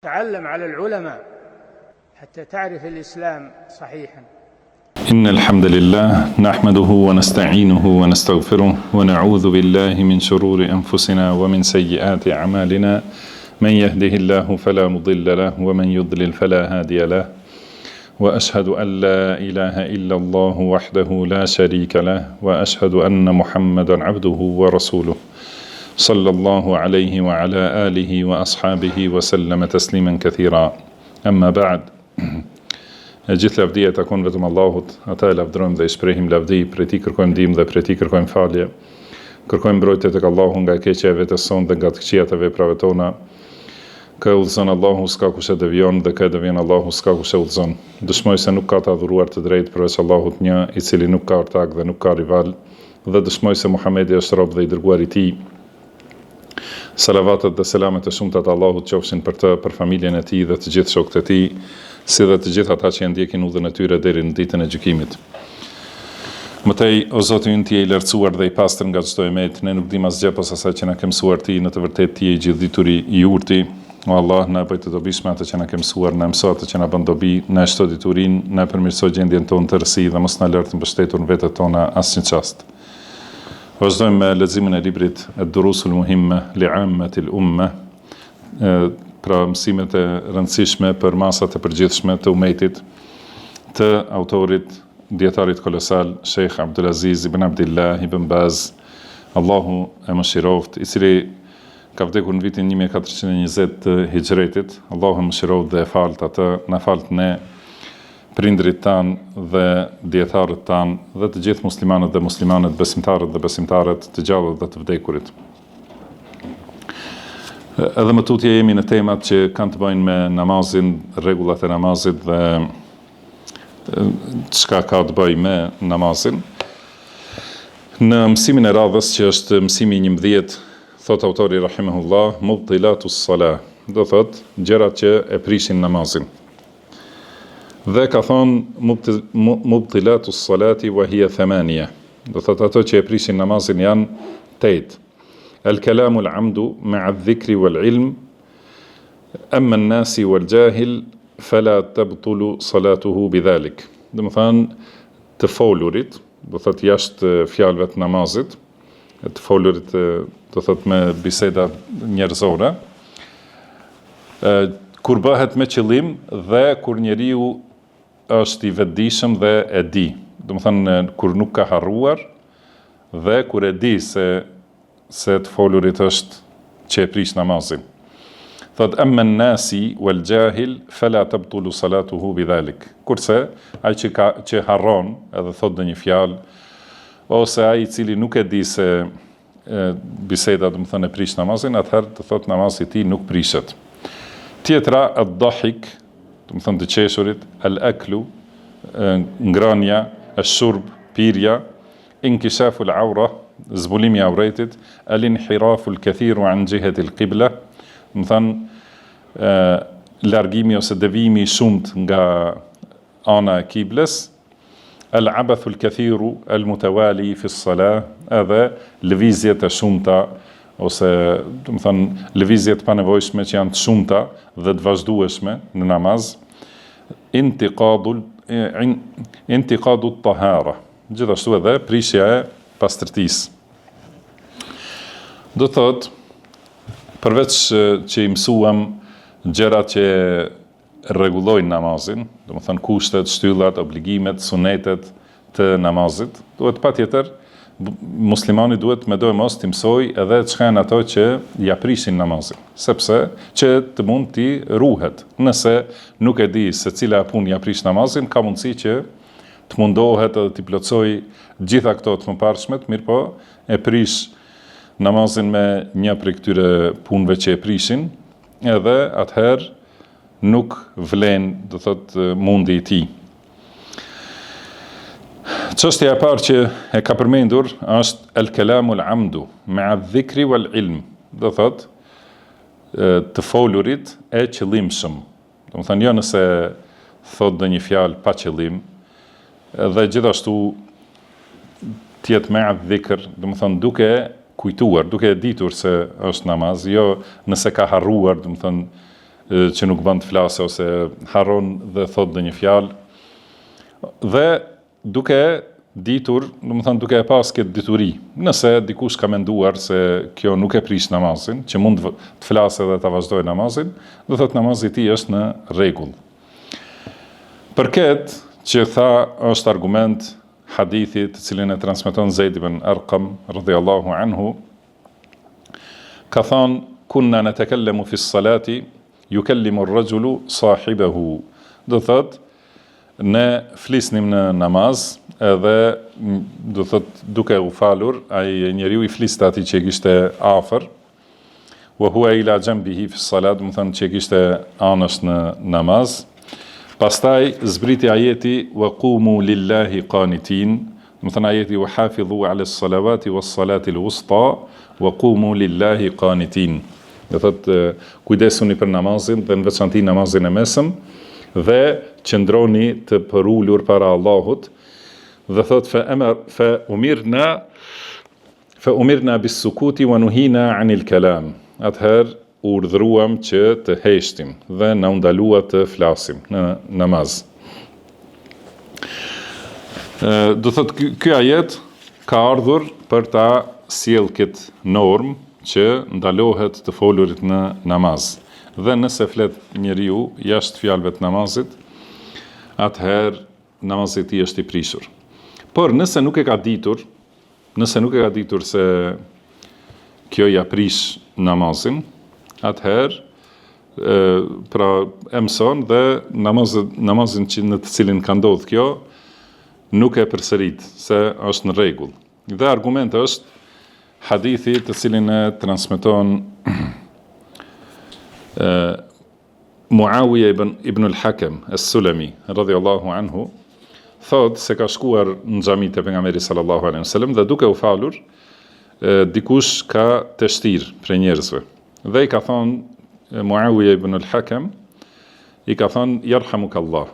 تعلم على العلماء حتى تعرف الإسلام صحيحا. إن الحمد لله نحمده ونستعينه ونستغفره ونعوذ بالله من شرور أنفسنا ومن سيئات أعمالنا من يهده الله فلا مضل له ومن يضلل فلا هادي له وأشهد أن لا إله إلا الله وحده لا شريك له وأشهد أن محمدا عبده ورسوله صلى الله عليه وعلى آله وأصحابه وسلم تسليما كثيرا. أما بعد gjithë lavdia takon vetëm Allahut, ata e lavdrojmë dhe i shprehim lavdi, prej tij kërkojmë ndihmë dhe prej tij kërkojmë falje. Kërkojmë mbrojtje tek Allahu nga e keqja e vetes sonë dhe nga të këqijat e veprave tona. Kë udhëzon Allahu s'ka kush e devion dhe kë devion Allahu s'ka kush e udhëzon. Dëshmoj se nuk ka të adhuruar të drejtë përveç Allahut një, i cili nuk ka ortak dhe nuk ka rival, dhe dëshmoj se Muhamedi është rob dhe i dërguar i tij. Salavatet dhe selamet e shumta të Allahut qofshin për të, për familjen e tij dhe të gjithë shokët e tij, si dhe të gjithë ata që e ndjekin udhën e tyre deri në ditën e gjykimit. Mëtej, o Zoti ynë, ti je i lartësuar dhe i pastër nga çdo emet, ne nuk dim asgjë pas asaj që na ke mësuar ti, në të vërtetë ti je i gjithdituri i urti. O Allah, na bëj të dobishme atë që na ke mësuar, na mëso atë që na bën dobi, na shto diturinë, na përmirëso gjendjen tonë të rësi dhe mos na lër të mbështetur në vetët tona asnjë çast. Vazhdojmë me leximin e librit Ad-Durusul Muhimme li Ammatil Ummah, pra mësimet e rëndësishme për masat e përgjithshme të umetit, të autorit, djetarit kolosal, Sheikh Abdulaziz ibn Abdillah ibn Baz, Allahu e mëshiroft, i cili ka vdekur në vitin 1420 të Hijretit. Allahu e mëshiroft dhe e falt atë, na falt ne, prindrit tanë dhe djetarët tanë dhe të gjithë muslimanët dhe muslimanet, besimtarët dhe besimtarët, të gjallët dhe të vdekurit. Edhe më tutje jemi në temat që kanë të bëjnë me namazin, rregullat e namazit dhe çka ka të bëjë me namazin. Në mësimin e radhës, që është mësimi 11, thot autori rahimahullah, mubtilatus salah, do thot gjërat që e prishin namazin. Dhe ka thonë mubtilatus salati wa hiya thamaniya, do thot ato që e prishin namazin janë 8. الكلام العمد مع الذكر والعلم أما الناس والجاهل فلا تبطل صلاته بذلك. Do të thonë të folurit, do thotë jashtë fjalëve të namazit, të folurit do thotë me biseda njerëzore, kur bëhet me qëllim dhe kur njeriu është i vetëdijshëm dhe e di. Do të thonë kur nuk ka harruar dhe kur e di se të folurit është që e prish namazin. Thot, amman nasi wal jahil fala tabtulu salatuhu bidhalik. Kurse ai që harron edhe thot në një fjalë, ose ai i cili nuk e di se biseda do të thonë e prish namazin, atëherë të thot namazi i tij nuk prishet. Tjetra ad-dahik, do të thonë të qeshurit, al-aklu, ngrania, ash-shurb, pirja, inkishafu al-awra, zbulimi i auretit, al-inhirafu al-kathiru an jihati al-qibla, do të thonë largimi ose devijimi i shumt nga ana e kibles, al-abathu al-kathiru al-mutawali fi as-salah, edhe lëvizjet e shumta ose do të thonë lëvizjet pa nevojshme që janë të shumta dhe të vazhdueshme në namaz, intiqadu at-tahara, gjithashtu edhe prishja e pastërtisë. Do thot, përveç që i mësuam gjërat që rregullojnë namazin, do të thonë kushtet, shtyllat, obligimet, sunetet të namazit, duhet patjetër muslimani duhet me dojë mos të mësoj edhe çka janë ato që ja prishin namazin, sepse që të mund t'i ruhet. Nëse nuk e di se cila punë ja prish namazin, ka mundësi që të mundohet edhe t'i plotësoj gjitha këto të mëparshmet, mirë po e prish namazin me një prej këtyre punëve që e prishin, edhe atëherë nuk vlen, do thot, mundi i tij. Çështja e parë që e ka përmendur është el-kalamu al-amdu ma'a adh-dhikri wal-ilm, do thot të folurit e qëllimshëm. Do të thonë jo nëse thot në një fjalë pa qëllim, dhe gjithashtu tjetë me adh-dhikr, do të thonë duke kujtuar, duke ditur se është namaz, jo nëse ka harruar, do të thonë që nuk bën të flasë ose harron dhe thot dhe një fjalë. Dhe duke ditur, domethënë duke e pas këtë dituri, nëse dikush ka menduar se kjo nuk e prish namazin, që mund të flasë dhe ta vazhdojë namazin, do thot namazi i tij është në rregull. Për këtë që tha është argument hadithi të cilin e transmeton Zeid ibn Arqam radhiyallahu anhu, ka thënë kunna natakallemu fi s-salati yukallimu ar-rajulu sahibahu. Do thot ne flisnim në namaz edhe do thot duke u falur ai njeriu i fliste atij që kishte afër, wa huwa ila janbihi fi s-salat, do thon që kishte anës në namaz. Pastaj zbriti ajeti wa qumu lillahi qanitin, do thon ajeti wa hafidhu ala s-salawati was-salati al-wusta wa qumu lillahi qanitin. Do thot kujdesuni për namazin dhe në veçanti namazin e mesëm dhe qëndroni të përulur para Allahut. Dhe thot fa umirna bis sukuti wa nuhina anil kalam. Atëherë urdhëruam që të heshtim dhe na u ndalua të flasim në namaz. Do thot ky ajet ka ardhur për ta sjell këtë normë që ndalohet të folurit në namaz. Dhe nëse flet njeriu jashtë fjalëve të namazit, atëherë namazi i tij është i prishur. Por nëse nuk e ka ditur se kjo ja prish namazin, atëherë pra e mëson dhe namazin që në të cilin ka ndodhur kjo nuk e përsërit se është në rregull. Dhe argumenti është hadithi të cilin e transmeton Muawiya ibn al-Hakam as-Sulami radhiyallahu anhu, thot se ka shkuar në xhamin e pejgamberit sallallahu alaihi wasallam dhe duke u falur dikush ka të shtir për njerëzve. Dhe i ka thonë Muawiya ibn al-Hakam, i ka thonë yarhamukallah.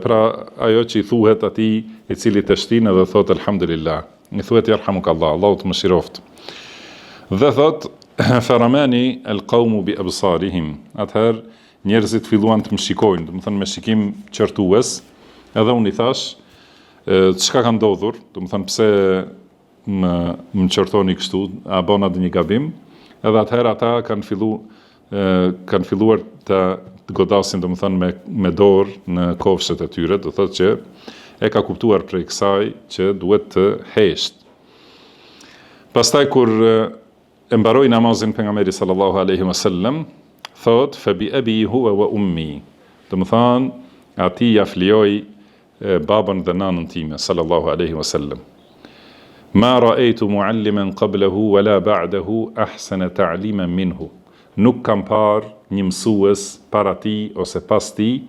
Pra ajo që i thuhet atij i cili të shtin edhe thot alhamdulillah. I thuhet yarhamukallah, Allahu të mëshiroft. Dhe thot faramani al-qawmu bi absarihim. Atëherë njerëzit filluan të më shikojnë, do të thënë me shikim qortues. Edhe unë i thash, çka ka ndodhur, do të thënë pse më qortoni kështu, a bona dhe një gabim. Edhe atëherë ata kanë filluar të godasin, do të thënë me dorë në kofshët e tyre, do thotë që e ka kuptuar prej kësaj që duhet të hesht. Pastaj kur e mbaroi namazin pejgamberi sallallahu alaihi wasallam, thot fa bi abi huwa wa ummi. Do të thonë ati ja flijoi babën dhe nanën time sallallahu alaihi wasallam. Ma ra'aytu mualliman qablahu wala ba'dahu ahsana ta'liman minhu. Nuk kam parë një mësues para tij ose pas tij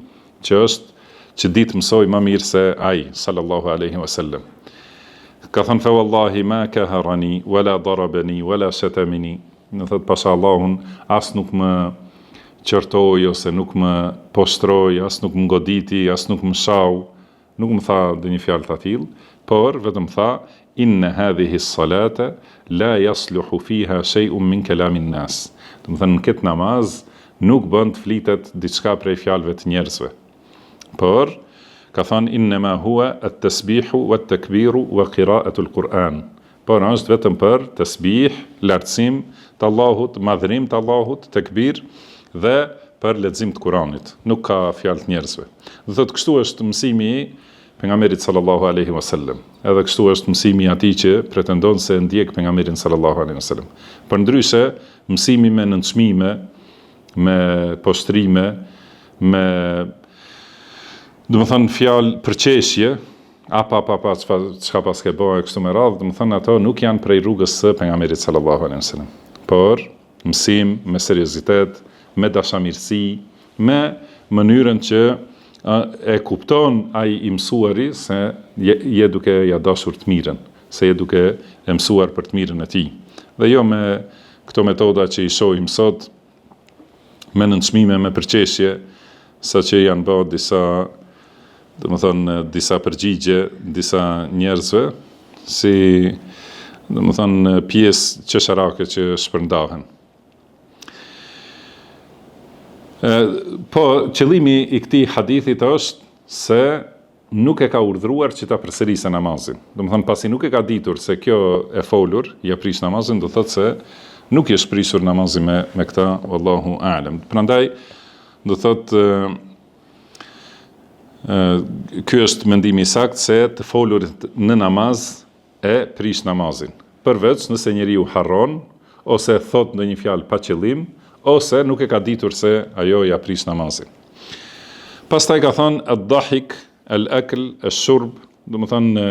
që ditë mësoj më mirë se ai sallallahu alaihi wasallam. Ka thënë fa wallahi ma kaharani wala darabani wala shatamani. Në thot pasha Allahun as nuk më qortoi ose nuk më postroi, as nuk më goditi, as nuk më shau, nuk më tha dhe një fjalë të tillë, por vetëm tha inna hadhihi as-salata la yasluhu fiha shay'un min kalamin nas. Do të thënë në këtë namaz nuk bën të flitet diçka prej fjalëve të njerëzve. Por ka thënë innama huwa at-tasbihu wat-takbiru wa qira'atu al-Qur'an. Por është vetëm për tasbih, lartësim të Allahut, madhërim të Allahut, takbir dhe për lexim të Kuranit. Nuk ka fjalë të njerëzve. Do thotë kështu është mësimi i pejgamberit sallallahu alaihi wasallam. Edhe kështu është mësimi i atij që pretendon se ndjek pejgamberin sallallahu alaihi wasallam. Përndryshe, mësimi me nënçmime, me postrime, me do të thënë fjalë përqeshje, çka pas ke bëhe kështu me radhë, do të thënë ato nuk janë prej rrugës së pejgamberit sallallahu alaihi wasallam. Por mësim me seriozitet, me dashamirësi, me mënyrën që e kupton ai i mësuari se je duke ja dashur të mirën, se je duke e mësuar për të mirën e tij. Dhe jo me këto metoda që i shohim sot, me nënçmime, me përqeshje, saqë janë bërë disa përgjigje, disa njerëzve, si pjesë qesharake që shpërndahen. Po, qëllimi i këtij hadithit është se nuk e ka urdhëruar që ta përsërisë namazin. Domethënë pasi nuk e ka ditur se kjo e folur, ja prish namazin, do thotë se nuk i është prishur namazi me këtë, wallahu a'lam. Prandaj do thotë ky është mendimi i saktë se të folurit në namaz e prish namazin. Përveç nëse njeriu harron ose thot ndonjë fjalë pa qëllim, ose nuk e ka ditur se ajo ja prish namazin. Pastaj ka thonë ad-dahik, al-akl, ash-shurb, do të thonë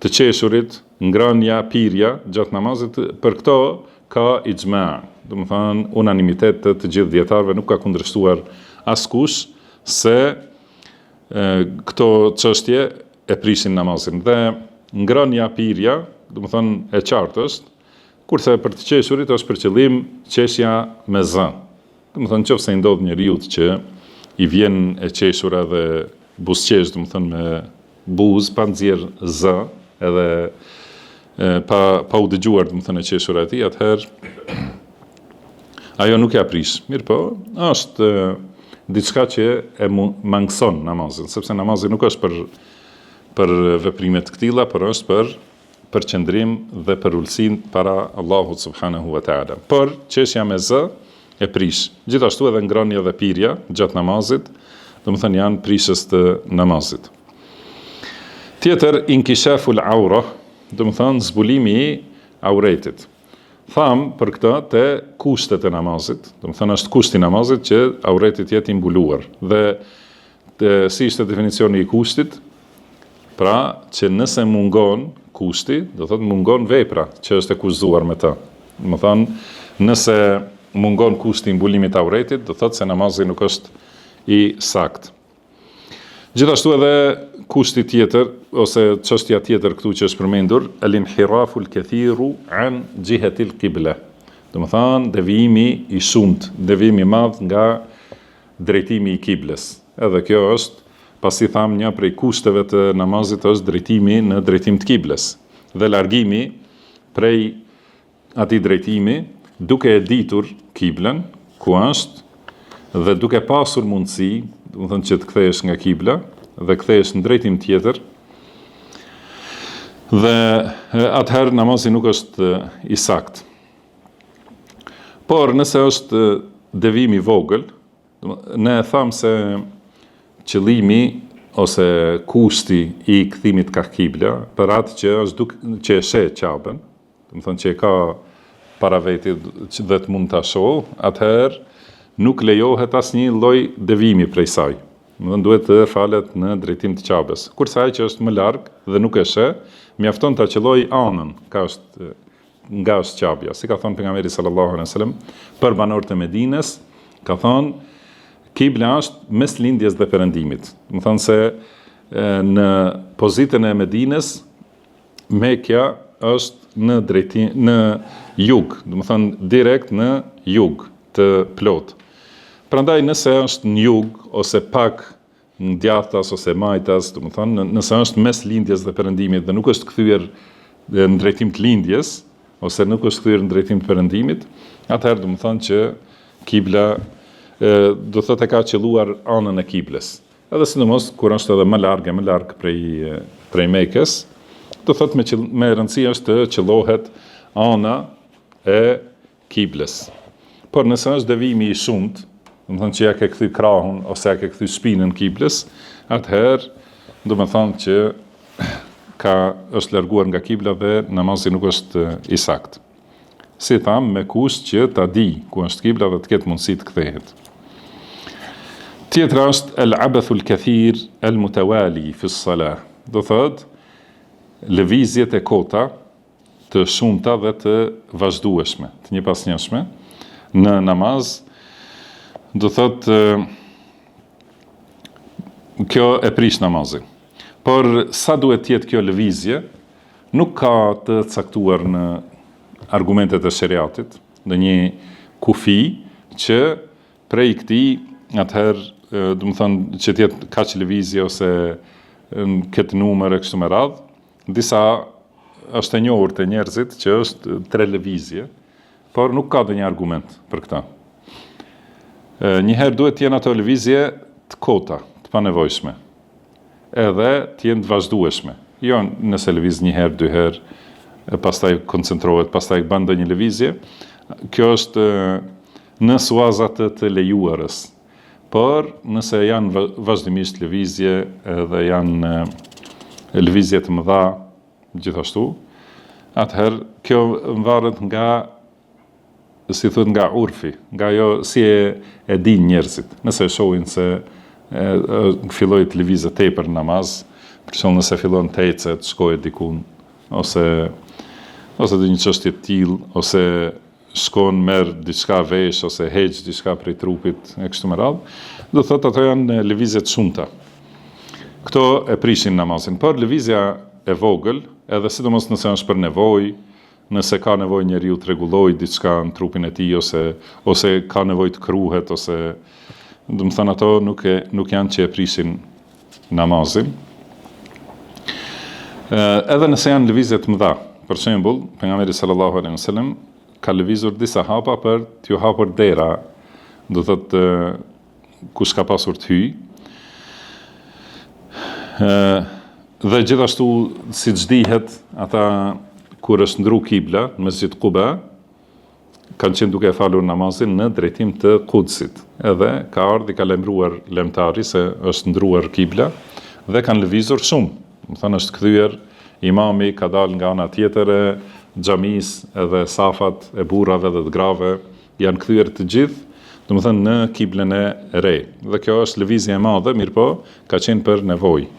të qeshurit, ngrënia, pirja gjatë namazit, për këto ka ixma, do të thonë unanimitet të gjithë dietarëve, nuk ka kundërshtuar askush se këto çështje e prishin namazin. Dhe ngrënia, pirja, do të thonë e qartë është, kurse për të qeshurit është për qëllim qeshja me zë. Do të thonë nëse i ndodh njeriu që i vjen e qeshura dhe buzëqesh, do të thonë me buzë pa nxjerr zë, edhe pa u dëgjuar, do të thonë e qeshura e tij, atëherë ajo nuk ja prish. Mirë po, është diçka që e mangëson namazin, sepse namazi nuk është për veprime të këtilla, por është për qëndrim dhe për ulësinë para Allahut subhanahu wa taala. Por qeshja me zë e prish. Gjithashtu edhe ngrënia dhe pirja gjatë namazit, do të thënë janë prishës të namazit. Tjetër, inkishaful aura, do të thënë zbulimi i auretit. Tham për këtë te kushtet e namazit, do të thënë është kushti i namazit që aureti të jetë i mbuluar. Dhe si ishte definicioni i kushtit? Pra, që nëse mungon kushti, do thotë mungon vepra që është e kushtuar me të. Do të thënë, nëse mungon kushti i mbulimit të auretit, do thotë se namazi nuk është i saktë. Gjithashtu edhe kushti tjetër ose çështja tjetër këtu që është përmendur, al-inhirafu al-kathiru an jihati al-qibla. Do të thonë devijimi i shumt, devijimi i madh nga drejtimi i kiblës. Edhe kjo është, pasi tham, një prej kushteve të namazit është drejtimi në drejtim të kiblës dhe largimi prej atij drejtimi duke e ditur kiblën ku është dhe duke pasur mundësi, do të thënë që të kthehesh nga kibla dhe kthehesh në drejtim tjetër. Dhe atëherë namazi nuk është i saktë. Por nëse është devijim i vogël, ne e tham se qëllimi ose kushti i kthimit ka kibla për atë që është që e sheh Ka'ben, do të thonë që e ka para vetit dhe të mund ta shohë, atëherë nuk lejohet asnjë lloj devijimi prej saj. Do duhet të falet në drejtim të Ka'bes. Kurse ai që është më larg dhe nuk e sheh, mjafton ta qelloj anën, nga është Ka'bja. Si ka thënë pejgamberi sallallahu alaihi wasallam për banorët e Medinës, ka thënë kibla është mes lindjes dhe perëndimit. Do të thonë se në pozitën e Medinës, Mekja është në jug, do të thonë direkt në jug të plot. Prandaj nëse është në jug ose pak në djathtas ose majtas, do të thonë nëse është mes lindjes dhe perëndimit dhe nuk është kthyer në drejtim të lindjes ose nuk është kthyer në drejtim të perëndimit, atëherë do të thonë që kibla do thotë e ka qelluar anën e kiblës. Edhe sidomos kur është edhe më larg prej Mekës, do thotë me rëndësi është të qellohet ana e kiblës. Por nëse është devijimi i shumt, do të thonë që ja ke kthy krahun ose ja ke kthy shpinën kiblës, atëherë do të thonë që është larguar nga kibla dhe namazi nuk është i saktë. Si tham, me kusht që ta di ku është kibla dhe të ketë mundësi të kthehet. Tjetra është al-abathu al-kathir al-mutawali fi s-salah. Do thotë lëvizjet e kota të shumta dhe të vazhdueshme, të njëpasnjëshme në namaz, do thotë kjo e prish namazin. Por sa duhet të jetë kjo lëvizje, nuk ka të caktuar në argumentet e shariatit, në një kufi që prej këtij atëherë, do të thonë që të jetë kaq lëvizje ose këtë numër e kështu me radhë. Disa është e njohur te njerëzit që është 3 lëvizje, por nuk ka ndonjë argument për këtë. Njëherë duhet t'jenë ato lëvizje të kota, të panevojshme, edhe t'jenë të vazhdueshme. Jo nëse lëviz njëherë, dyherë, pastaj koncentrohet, pastaj bën ndonjë lëvizje. Kjo është në suazat të lejuarës. Por nëse janë vazhdimisht lëvizje edhe janë lëvizje të mëdha gjithashtu, atëherë kjo varet nga, si thot, nga urfi, nga jo si e din njerëzit. Nëse shohin se filloi të lëvizet tepër namaz, për shembull nëse fillon të ecet, shkohet dikun, ose dhe një çështje të tillë, ose shkon merr diçka vesh, ose heq diçka prej trupit e kështu me radhë, do thotë ato janë lëvizje të shumta. Këto e prishin namazin, por lëvizja e vogël, edhe sidomos nëse është për nevojë, nëse ka nevojë njeriu të rregullojë diçka në trupin e tij, ose ka nevojë të kruhet, ose do të thënë ato nuk janë që e prishin namazin. Edhe nëse janë lëvizje të mëdha, për shembull, pejgamberi sallallahu alaihi wasallam ka lëvizur disa hapa për t'ju hapur dera, do thotë kush ka pasur të hyjë. Dhe gjithashtu, siç dihet, ata kur është ndru kibla në Mesjid Quba, kanë qenë duke falur namazin në drejtim të Kudsit. Edhe ka ardhur, ka lajmëruar lajmtari se është ndruar kibla dhe kanë lëvizur shumë. Më thënë është kthyer imami, ka dalë nga ana tjetër e xhamisë, edhe safat e burrave dhe të grave janë kthyer të gjithë, do të thënë në kiblën e re. Dhe kjo është lëvizje e madhe, mirëpo ka qenë për nevojë.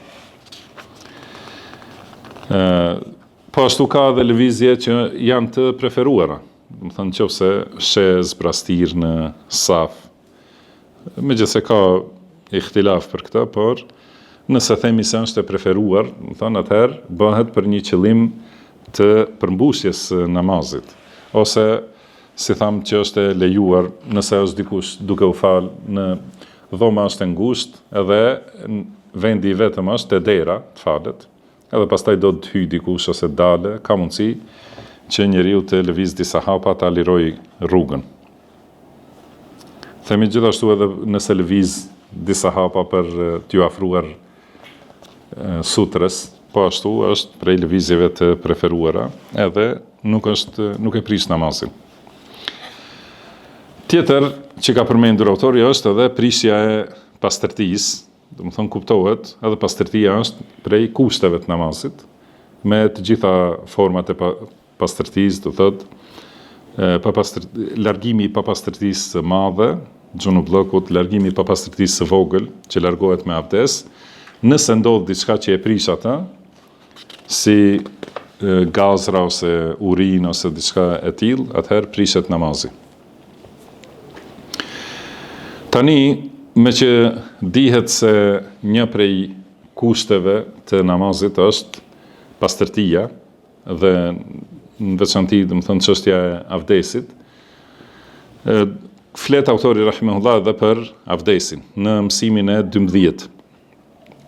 Po ashtu ka edhe lëvizje që janë të preferuara. Do të thënë nëse shez brastir në saf. Megjithëse ka ihtilaf për këtë, por nëse themi se është e preferuar, do të thënë atëherë bëhet për një qëllim të përmbushjes namazit, ose si thamë që është e lejuar nëse është dikush duke u falë në dhoma është e ngushtë, edhe vendi vetëm është e dera të falet, edhe pastaj do të hyjë dikush ose dale, ka mundësi që njeriu të lëviz disa hapa ta liroj rrugën. Themi gjithashtu edhe nëse lëviz disa hapa për t'ju afruar sutrës, po ashtu është prej lëvizjeve të preferuara, edhe nuk e prish namazin. Tjetër që ka përmendur autori është edhe prishja e pastërtisë, do të thonë kuptohet, edhe pastërtia është prej kushteve të namazit, me të gjitha format e pastërtisë, do thotë largimi i papastërtisë së madhe, xhunullokut, largimi i papastërtisë së vogël, që largohet me abdes. Nëse ndodh diçka që e prish ata, si gazra ose urin ose diçka e tillë, atëherë prishet namazi. Tani, me që dihet se një prej kushteve të namazit është pastërtia dhe në veçanti, do të thënë çështja e abdesit, flet autori rahimahullah edhe për abdesin në mësimin e 12.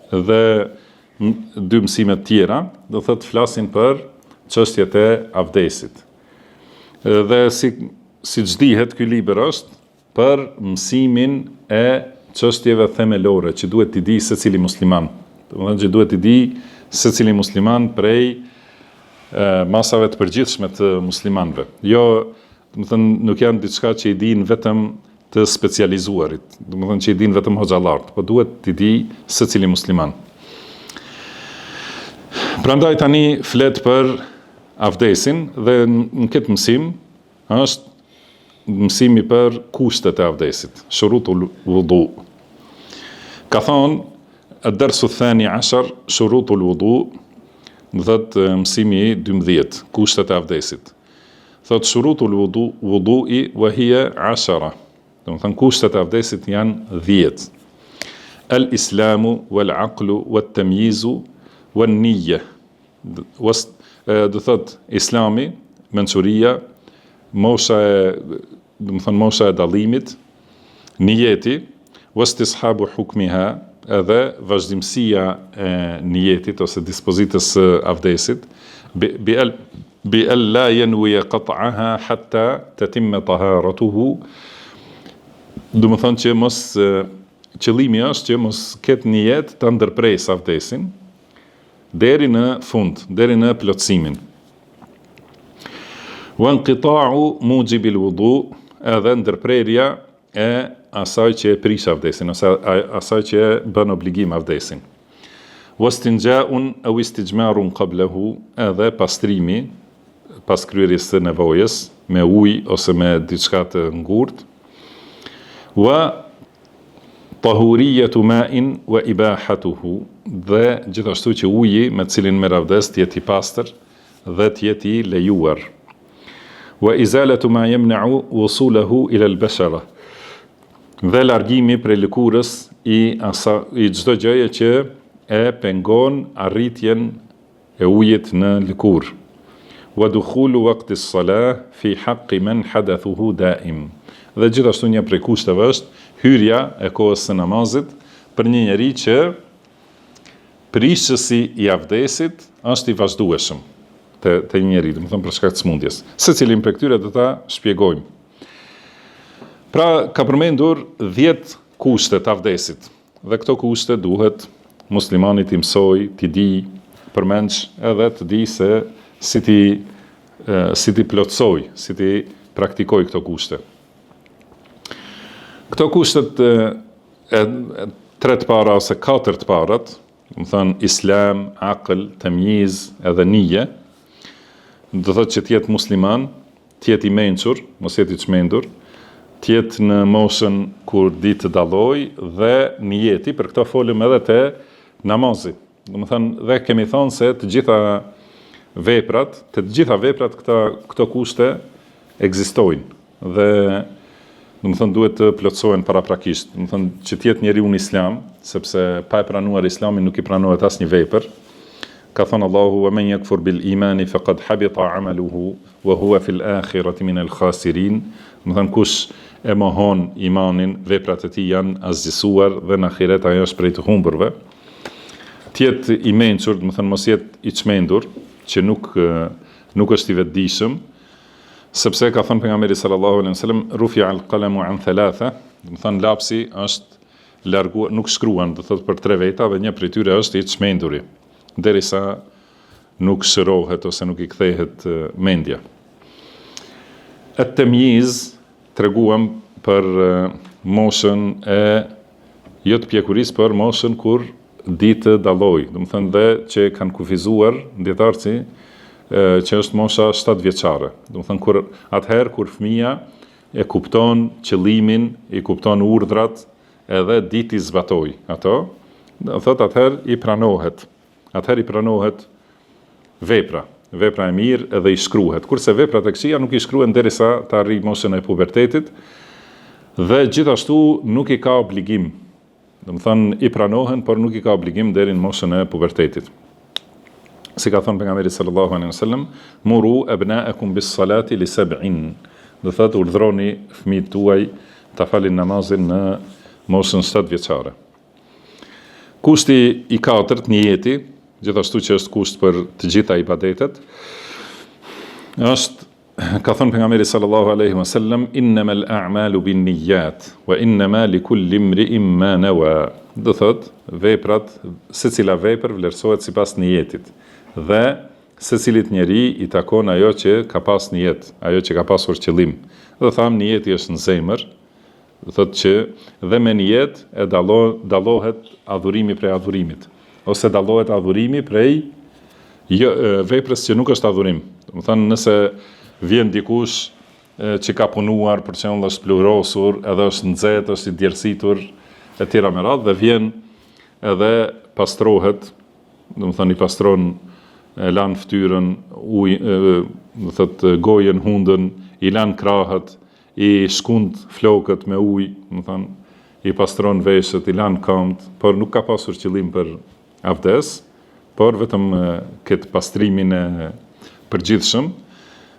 Dhe dy mësime të tjera, do thotë flasin për çështjet e abdesit. Dhe siç dihet, ky libër është për mësimin e çështjeve themelore që duhet t'i di secili musliman. Do të thotë që duhet t'i di secili musliman prej masave të përgjithshme të muslimanëve. Jo, do të thënë nuk janë diçka që i dinë vetëm të specializuarit, do të thënë që i dinë vetëm hoxhallarët, po duhet t'i di secili musliman. Prandaj tani flet për abdesin dhe në këtë mësim është mësimi për kushtet e abdesit, shurutul wudu. Ka thonë ad-darsu thani 10 shurutul wudu, do thotë mësimi 12, kushtet e abdesit. Thotë shurutul wudu'i wa hiya 10. Do të thënë kushtet e abdesit janë 10. El-islamu, wal-aqlu, wat-tamyizu, wan-niyya. Do thotë islami, mençuria, mosha e dallimit, niyeti, wastishabu hukmiha, edhe vazhdimësia e niyetit ose dispozitës së abdesit, bi alla yanwi qat'aha hatta tatimma taharatuhu, Do të thonë që qëllimi është që mos ketë nijet të ndërpres avdesin deri në fund, deri në plotësimin. Wa inqita'u mujibil wudu, edhe ndërprerja e asaj që e prish avdesin, ose asaj që e bën obligim avdesin. Wastinja'un aw istijmarun qablahu, edhe pastrimi pas kryerjes së nevojës me ujë ose me diçka të ngurtë. Wa tahuriyatu ma'in wa ibahatuhu, dhe gjithashtu që uji me cilin merr avdes të jetë i pastër dhe të jetë i lejuar. Wa izalatu ma yamna'u wusulahu ila al-bashara, dhe largimi prej lëkurës i çdo gjëje që e pengon arritjen e ujit në lëkurë. Wa dukhulu waqti as-salah fi haqqi man hadathuhu da'im, dhe gjithashtu një prej kushteve është hyrja e kohës së namazit për një njeri që prishësi i avdesit është i vazhdueshëm të një njeri, do të thonë për shkak të smundjes. Secilin prej këtyre do ta shpjegojmë. Pra, ka përmendur 10 kushte të avdesit, dhe këto kushte duhet muslimani t'i mësoj, t'i di, përmendsh edhe të di se si ti plotësoj, si ti praktikoj këto kushte. Këto kushtet e 3 para ose 4 parat, do të thënë islam, aql, tamyiz edhe nije, do thotë që t'jetë musliman, t'jetë i mençur, mos jetë i çmendur, t'jetë në moshën kur di të dalloj, dhe nijeti, për këto folëm edhe te namazi. Do të thënë, dhe kemi thonë se të gjitha veprat këto kushte ekzistojnë, dhe do të thënë duhet të plotësohen paraprakisht. Do të thënë që të jetë njeriu në islam, sepse pa e pranuar islamin nuk i pranohet asnjë vepër. Ka thënë Allahu: "Wa man yakfur bil imani faqad habita 'amaluhu wa huwa fil akhirati min al khasirin." Do të thënë kush e mohon imanin, veprat e tij janë asgjësuar dhe në ahiret ajo është prej të humburve. Të jetë i mençur, do të thënë mos jetë i çmendur, që nuk është i vetëdijshëm, sepse ka thënë pejgamberi sallallahu alaihi wasallam: "Rufi'a al-qalamu an thalatha", do të thënë lapsi është larguar, nuk shkruan, do thotë për 3 veta, dhe një prej tyre është i çmenduri, derisa nuk shërohet ose nuk i kthehet mendja. At-tamyiz, treguam për moshën e jo të pjekurisë, për moshën kur di të dalloj, do të thënë dhe që kanë kufizuar dietarësi që është mosha 7 vjeçare. Do të thënë atëherë kur fëmia e kupton qëllimin, i kupton urdhrat, edhe di t'i zbatoj ato, do thotë atëherë i pranohet vepra e mirë edhe i shkruhet. Kurse veprat e këqija nuk i shkruhen derisa të arrijë moshën e pubertetit, dhe gjithashtu nuk i ka obligim. Do të thënë i pranohen, por nuk i ka obligim deri në moshën e pubertetit. Si ka thënë pejgamberi sallallahu alaihi wasallam: "Muru abna'akum bis-salati li 7." Do thotë urdhroni fëmijët tuaj ta falin namazin në moshën 7 vjeçare. Kushti i 4, niyeti, gjithashtu që është kusht për të gjitha ibadetet, është, ka thënë pejgamberi sallallahu alaihi wasallam: "Innamal a'malu bin-niyyat wa innama likulli imri'in ma nawa." Do thotë veprat, secila vepër vlerësohet sipas niyetit, dhe secilit njeri i takon ajo që ka pas nijet, ajo që ka pasur qëllim. Dhe thamë nijeti është në zemër, do thotë që dhe me nijet e dallohet adhurimi prej adhurimit, ose dallohet adhurimi prej veprës që nuk është adhurim. Do thënë nëse vjen dikush që ka punuar, për shembull është plurosur, edhe është nxehtë, është i djersitur e tjera me radhë, dhe vjen edhe pastrohet, do thënë i pastron, e lan fytyrën, do thotë gojën, hundën, i lan krahët, i shkund flokët me ujë, do thënë i pastron veshët, i lan këmbët, por nuk ka pasur qëllim për avdes, por vetëm këtë pastrimin e përgjithshëm,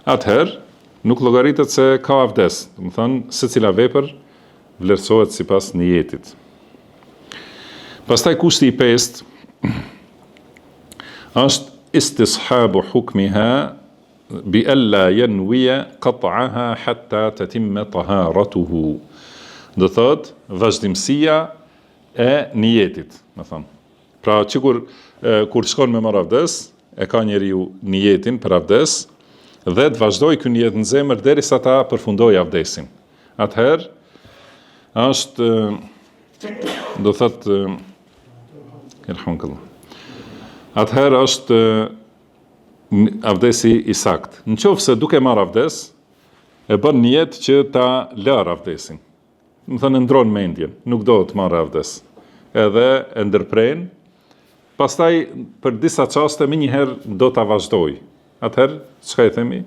atëherë nuk llogaritet se ka avdes. Do thënë secila vepër vlerësohet sipas niyetit. Pastaj kushti i 5 është istishabu hukmiha bi alla yanwiya qat'aha hatta tatimma taharatuhu. do thot vazhdimësia e niyetit, më thon. Pra që kur shkon me marr avdes, e ka njeriu niyetin për avdes dhe të vazhdoj ky nijet në zemër derisa ta përfundoj avdesin. Atëherë është do thot atëherë është avdesi i sakt. Në qoftë se duke marr avdes, e bën nijet që ta lar avdesin. Më thënë ndron mendjen, nuk do të marrë avdes. Edhe e ndërpren, pastaj për disa qaste më njëherë do ta vazhdoj. Atëherë, çka i themi?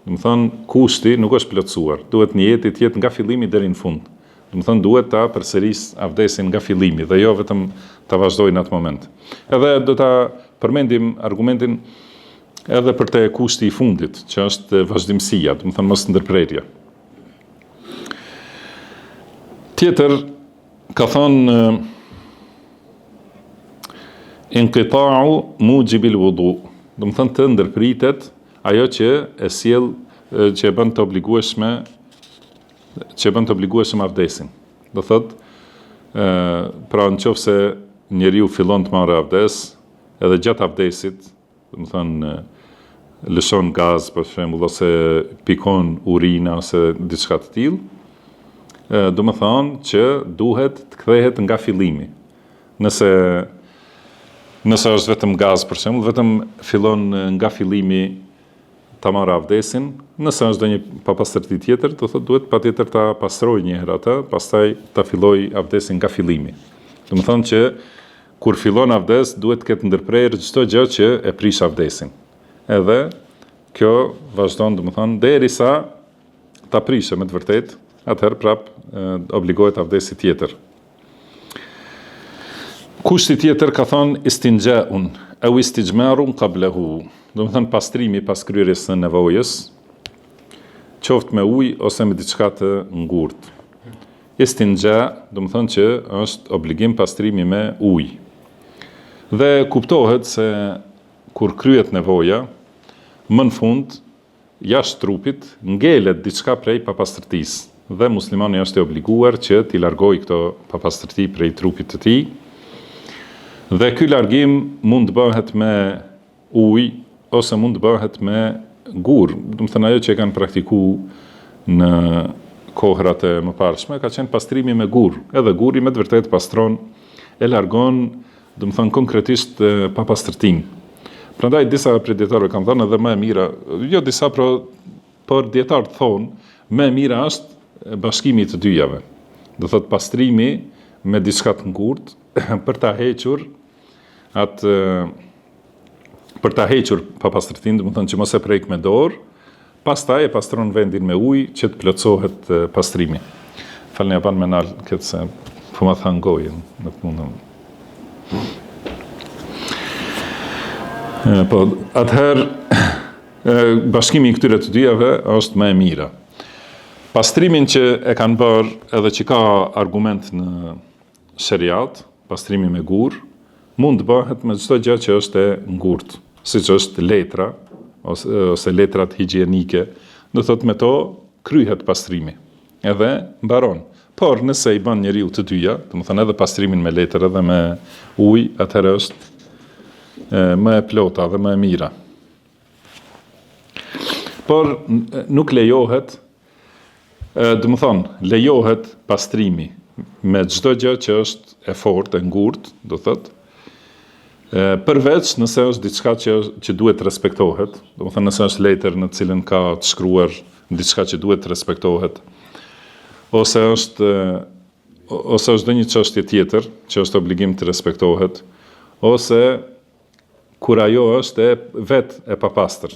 Më thënë kushti nuk është plotësuar. Duhet niyeti të jetë nga fillimi deri në fund. Më thënë duhet ta përsëris avdesin nga fillimi dhe jo vetëm ta vazhdoj në atë moment. Edhe do ta përmendim argumentin edhe për te kushti i fundit, që është vazhdimësia, do të thënë mos ndërprerja. Tjetër, ka thonë inqita'u mujibil wudu, do të thënë të ndërpritet ajo që e sjell që e bën të obligueshëm avdesin. Do thotë, pra nëse njeriu fillon të marrë avdes, edhe gjatë avdesit, do të thënë lëshon gaz, për shembull, ose pikon urina ose diçka të tillë, do të thonë që duhet të kthehet nga fillimi. Nëse është vetëm gaz, për shembull, vetëm fillon nga fillimi ta marrë avdesin, nëse është ndonjë papastërti tjetër, do thotë duhet patjetër ta pastroj një herë atë, pastaj ta filloj avdesin nga fillimi. Do të thonë që kur fillon avdes, duhet të ketë ndërprerë çdo gjë që e prish avdesin. Edhe kjo vazhdon, do të thonë, derisa ta prishë me të vërtetë, atëherë prap obligohet avdesi tjetër. Kushti tjetër ka thonë istinja'un au istijmarun qablahu. Do të thonë pastrimi pas kryerjes së nevojës, qoftë me ujë ose me diçka të ngurtë. Istinja, do të thonë që është obligim pastrimi me ujë. Dhe kuptohet se kur kryet nevoja, më në fund, jashtë trupit, ngelet diçka prej papastërtisë. Dhe muslimani është i obliguar që t'i largoj këto papastërti prej trupit të tij. Dhe ky largim mund të bëhet me ujë ose mund të bëhet me gur. Do të thënë ajo që e kanë praktikuar në kohrat e mëparshme ka qenë pastrimi me gur. Edhe guri me të vërtetë pastron, e largon, do të thënë konkretisht papastërtinë. Prandaj disa prej dietarëve kanë thënë edhe më e mira, jo disa, por dietarët thonë, më e mira është bashkimi i të dyjave. Do thotë pastrimi me diçka të ngurtë për ta hequr papastërtinë, do të thënë që mos e prek me dorë, pastaj e pastron vendin me ujë që të plotësohet pastrimi. Falni apan me nal këtë se po ma than gojën, nuk mundem. Po, atëherë, bashkimi i këtyre të dyjave është më e mira. Pastrimin që e kanë bërë edhe që ka argument në sheriat, pastrimi me gur, mund të bëhet me çdo gjë që është e ngurtë, siç është letra ose letrat higjienike, do thotë me to kryhet pastrimi. Edhe mbaron. Por nëse i bën njeriu të dyja, do të thonë edhe pastrimin me letër edhe me ujë, atëherë është më e plota dhe më e mira. Por nuk lejohet, do të thonë, lejohet pastrimi me çdo gjë që është e fortë, e ngurtë, do thotë, përveç nëse është diçka që duhet të respektohet, do të thonë nëse është letër në cilën ka të shkruar diçka që duhet të respektohet, ose është ndonjë çështje tjetër që është obligim të respektohet, ose kur ajo është vetë e papastër,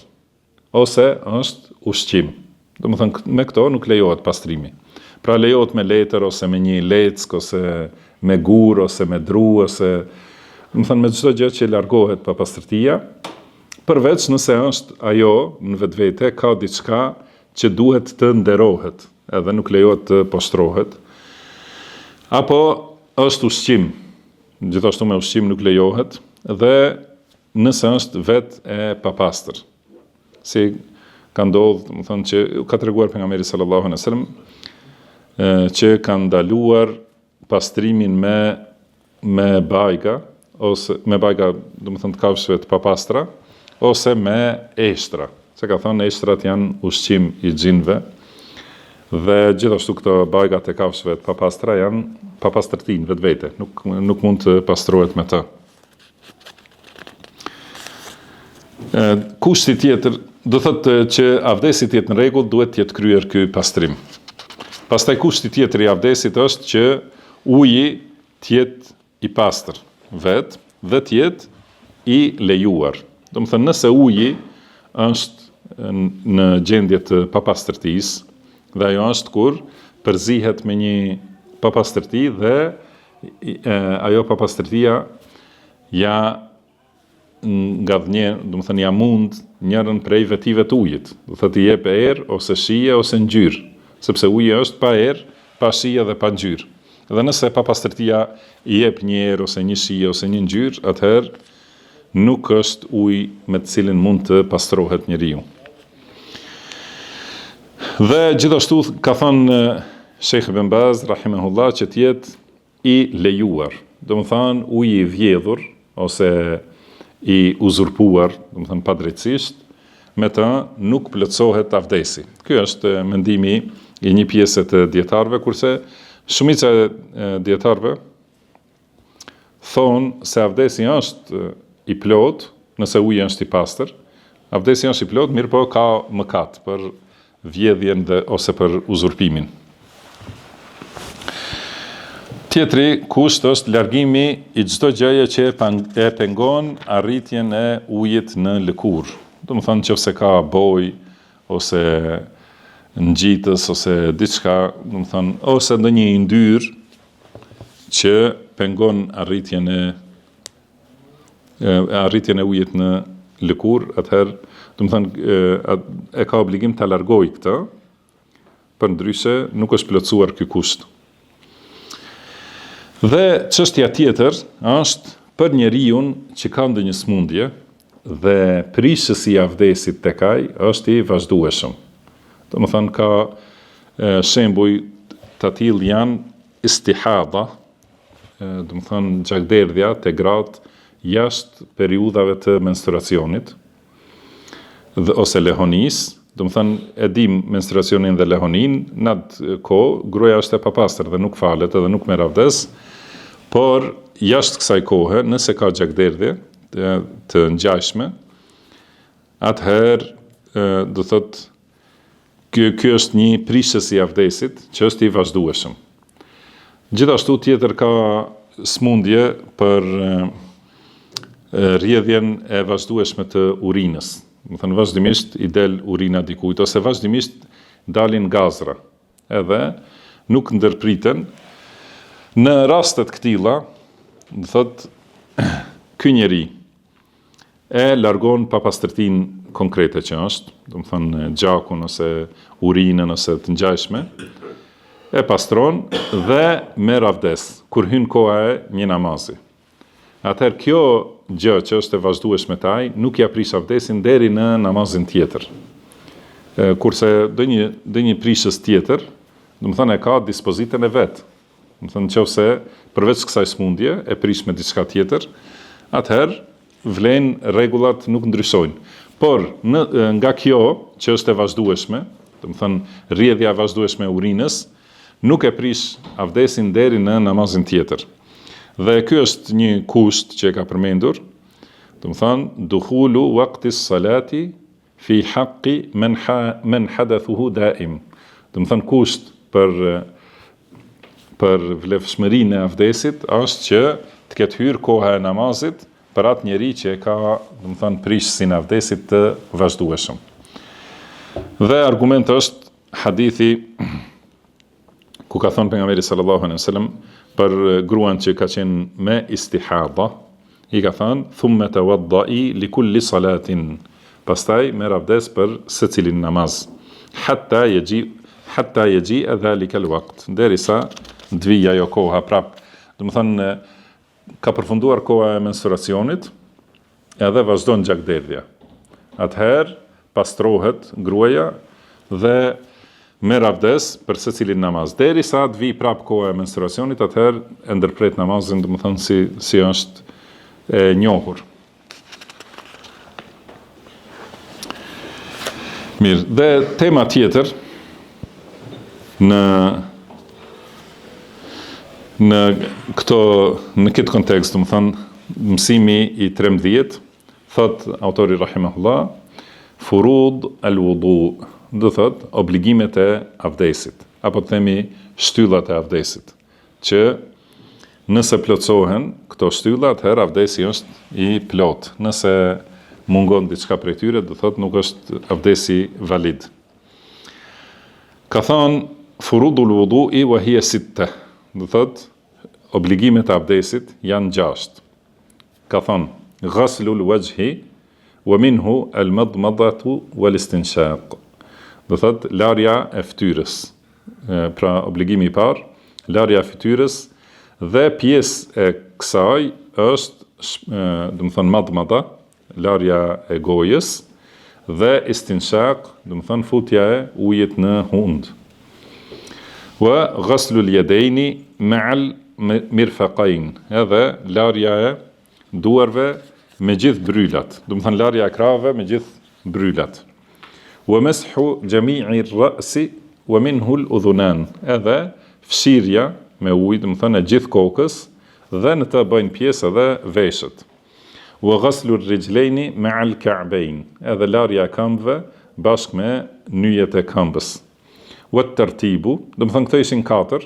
ose është ushqim. Do të thënë, me këto nuk lejohet pastrimi. Pra lejohet me letër, ose me një leck, ose me gur, ose me dru, ose do të thënë me çdo gjë që largohet papastërtia, përveç nëse është ajo në vetvete ka diçka që duhet të nderohet, edhe nuk lejohet të poshtrohet, apo është ushqim, gjithashtu me ushqim nuk lejohet, dhe nëse është vetë e papastër. Si ka ndodhur, do të thonë që ka treguar pejgamberi sallallahu alejhi wasallam që kanë ndaluar pastrimin me bajga, ose me bajga, do të thënë të kafshëve të papastra, ose me eshtra. Se ka thënë eshtrat janë ushqim i xhinëve, dhe gjithashtu këto bajgat e kafshëve të papastra janë papastërtin vetvete, nuk mund të pastrohet me të. Kushti tjetër, do thotë që avdesi të jetë në rregull, duhet të jetë kryer ky pastrim. Pastaj kushti tjetër i avdesit është që uji të jetë i pastër vetë dhe të jetë i lejuar. Do të thënë, nëse uji është në gjendje të papastërtisë, dhe ajo është kur përzihet me një papastërti dhe ajo papastërtia ja ngadhnjen, do të thënë ja mund njërën prej vetive të ujit. Do thotë i jep erë ose shije ose ngjyrë, sepse uji është pa erë, pa shije dhe pa ngjyrë. Dhe nëse papastërtia i jep një erë ose një shije ose një ngjyrë, atëherë nuk është ujë me të cilin mund të pastrohet njeriu. Dhe gjithashtu ka thënë Sheikh Ibn Baz rahimahullah që të jetë i lejuar. Do të thënë uji i vjedhur ose i uzurpuar, do të thënë padrejtisht, me të nuk plotësohet avdesi. Ky është mendimi i një pjese të dietarëve, kurse shumica e dietarëve thonë se avdesi është i plot nëse uji është i pastër. Avdesi është i plot, mirë po ka mëkat për vjedhjen ose për uzurpimin. Tjetri kusht është largimi i çdo gjëje që e pengon arritjen e ujit në lëkurë. Do të thënë nëse ka boj ose ngjitës ose diçka, do të thënë ose ndonjë yndyrë që pengon arritjen e ujit në lëkurë, atëherë do të thënë e ka obligim ta largojë këtë, përndryshe nuk është plotësuar ky kusht. Dhe çështja tjetër është për njeriu që ka ndonjë smundje dhe prishësi i avdesit tek ai është i vazhdueshëm. Do të thënë ka shembuj të tillë janë istihada, do të thënë gjakderdhja te gratë jashtë periudhave të menstruacionit ose lehonis. Do të thënë e dim menstruacionin dhe lehonin, në atë kohë gruaja është e papastër dhe nuk falet edhe nuk merr avdes, por jashtë kësaj kohe, nëse ka gjakderdhje të ngjashme, atëherë do thotë ky është një prishës i avdesit që është i vazhdueshëm. Gjithashtu tjetër ka smundje për rrjedhjen e vazhdueshme të urinës. Do thënë vazhdimisht i del urina dikujt ose vazhdimisht dalin gazra. Edhe nuk ndërpriten. Në rastet këtilla, do thotë ky njeri e largon papastërtinë konkrete që është, do të thënë gjakun ose urinën ose të ngjashme, e pastron dhe merr avdes kur hyn koha e një namazi. Atëherë kjo gjë që është e vazhdueshme taj, nuk ja prish avdesin deri në namazin tjetër. Kurse do një prishës tjetër, do të thënë e ka dispozitën e vet. Do të thënë nëse përveç kësaj smundje e prish me diçka tjetër, atëherë vlen rregullat nuk ndryshojnë. Por nga kjo që është e vazhdueshme, do të thënë rrjedhja e vazhdueshme e urinës, nuk e prish avdesin deri në namazin tjetër. Dhe ky është një kusht që e ka përmendur, do të thënë dukhulu waqti salati fi haqqi man hadathuhu daim. Do të thënë kusht për vlefshmërinë e avdesit është që të ketë hyrë koha e namazit për atë njeri që e ka, do të thënë, prishësinë e avdesit të vazhdueshëm. Dhe argument është hadithi ku ka thënë pejgamberi sallallahu alaihi wasallam për gruan që ka qenë me istihada, i ka thënë thumma tawaddai li kulli salatin, pastaj merr avdes për secilin namaz, hatta yaji dhalika alwaqt, derisa të vijë ajo koha prap. Do të thënë ka përfunduar koha e menstruacionit, edhe vazhdon gjakderdhja. Atëherë pastrohet gruaja dhe merr avdes për secilin namaz. Derisa të vi prap koha e menstruacionit, atëherë e ndërpret namazin, domethënë si është e njohur. Mirë, dhe tema tjetër në këtë kontekst, domethënë mësimi i 13, thot autori rahimahullah, furud al-wudu, do thot obligimet e avdesit, apo të themi shtyllat e avdesit, që nëse plotësohen këto shtylla, atëherë avdesi është i plot. Nëse mungon diçka prej tyre, do thot nuk është avdesi valid. Ka thënë furudul wudu'i wa hiya sitta, do thot obligimet e avdesit janë 6. Ka thënë ghaslul wajhi wa minhu al-madmadatu wal-istinshaq. Do thot larja e fytyrës. Pra obligimi i parë, larja e fytyrës, dhe pjesë e kësaj është, do të thon madmada, larja e gojës, dhe istinshaq, do të thon futja e ujit në hund. Wa ghaslul yadaini ma'al mirfaqain, edhe larja e duarve me gjithë brylat, do të thon larja e krave me gjithë brylat. Wa mashu jami'i ar-ra'si wa minhu al-udhunan, edhe fshirja me ujë, do të thënë gjithë kokës, dhe në të bëjnë pjesë edhe veshët. Wa ghaslu ar-rijlaini ma'a al-ka'bayn, edhe larja e këmbëve bashkë me nyjet e këmbës. Wa at-tartibu, do të thënë këto ishin 4.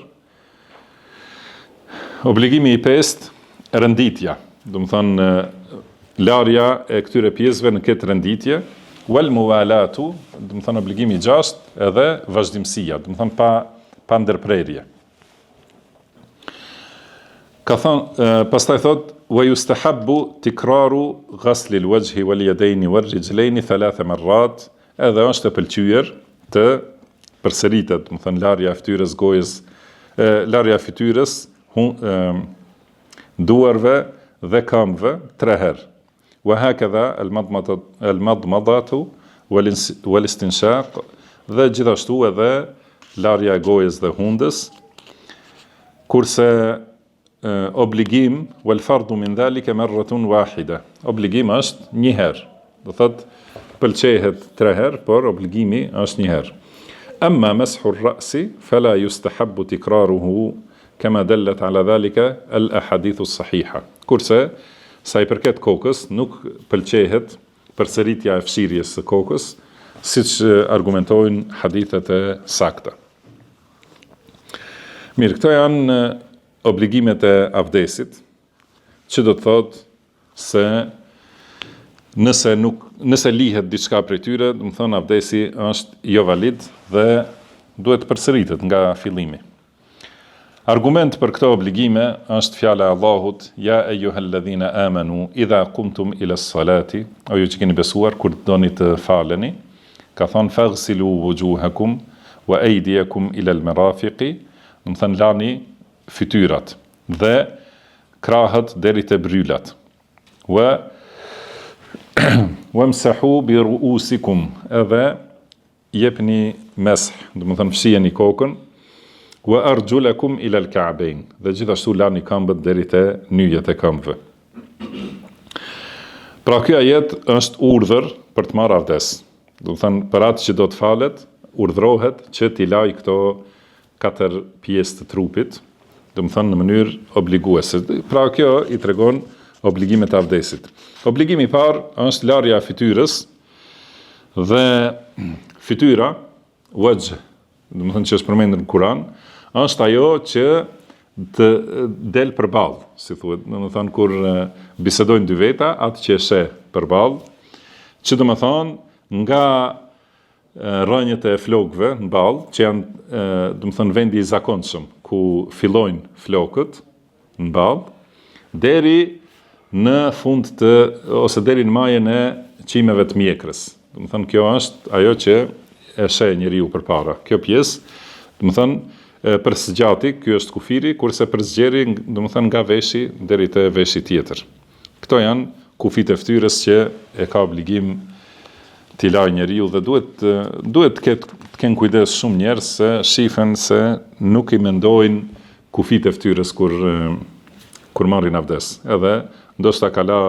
Obligimi i 5, renditja, do të thënë larja e këtyre pjesëve në këtë renditje. Wal muwalatu, do të thënë obligimi i 6, edhe vazhdimësia, do të thënë pa ndërprerje. Ka thënë, pastaj thot, wa yustahabbu tikraru ghasli al-wajhi wal yadaini wal rijlaini 3 marrat, edhe është e pëlqyer të përsëritet, do të thënë larja e fytyrës, gojës, larja e fytyrës, duarve dhe këmbëve 3 herë. Wa hakadha al-madmadatu wal-istinshaq, dhe gjithashtu edhe larja e gojës dhe hundës, kurse obligim wal fardu min dhalika marratun wahida, obligim është 1 herë, do thot pëlqehet 3 herë, por obligimi është 1 herë. Amma mashu ar-ra'si fala yustahabbu tikraruhu kama dallat ala dhalika al-ahadithu as-sahiha. Kurse sa i përket kokës, nuk pëlqehet përsëritja e fshirjes së kokës, siç argumentojnë hadithet e sakta. Mirë, këto janë obligimet e avdesit, që do të thotë se nëse lihet diçka prej tyre, do të thonë avdesi është jo valid dhe duhet përsëritet nga fillimi. Argument për këto obligime është fjala e Allahut, ja eyyuhalladhina amanu idha qumtum ila as-salati, o ju që keni besuar kur doni të faleni, ka thonë faghsilu wujuhakum wa aydiyakum ila al-marafiqi, do të thonë lani fytyrat dhe krahët deri te brylat. Wamsahu bi ru'usikum, edhe jepni mesh, do të thonë fshiheni kokën, wa arjulakum ila al-ka'bayn, dhe gjithashtu lani këmbët deri te nyjet e këmbëve. Pra ky ajet është urdhër për të marrë avdes. Do të thënë për atë që do të falet, urdhrohet që t'i laj këto 4 pjesë të trupit, do të thënë në mënyrë obliguese. Pra kjo i tregon obligimet e avdesit. Obligimi i parë është larja e fytyrës, dhe fytyra, wajh, do të thënë që është përmendur në Kur'an, është ajo që të del përballë, si thuhet, do të thënë kur bisedojnë dy veta, atë që e sheh përballë, që do të thonë nga rrënjët e flokëve në ballë, që janë, do të thonë vendi i zakonshëm ku fillojnë flokët në ballë, deri në fund ose deri në majën e çimeve të mjekrës. Do të thonë kjo është ajo që e sheh njeriu përpara. Kjo pjesë, do të thonë për zgjati, ky është kufiri, kurse për zgjeri, do të thënë nga veshi deri te veshi tjetër. Këto janë kufit e fytyrës që e ka obligim t'i laj njeriu dhe duhet të kenë kujdes shumë njerëz se shifen se nuk i mendojnë kufit e fytyrës kur marrin abdes. Edhe ndoshta ka la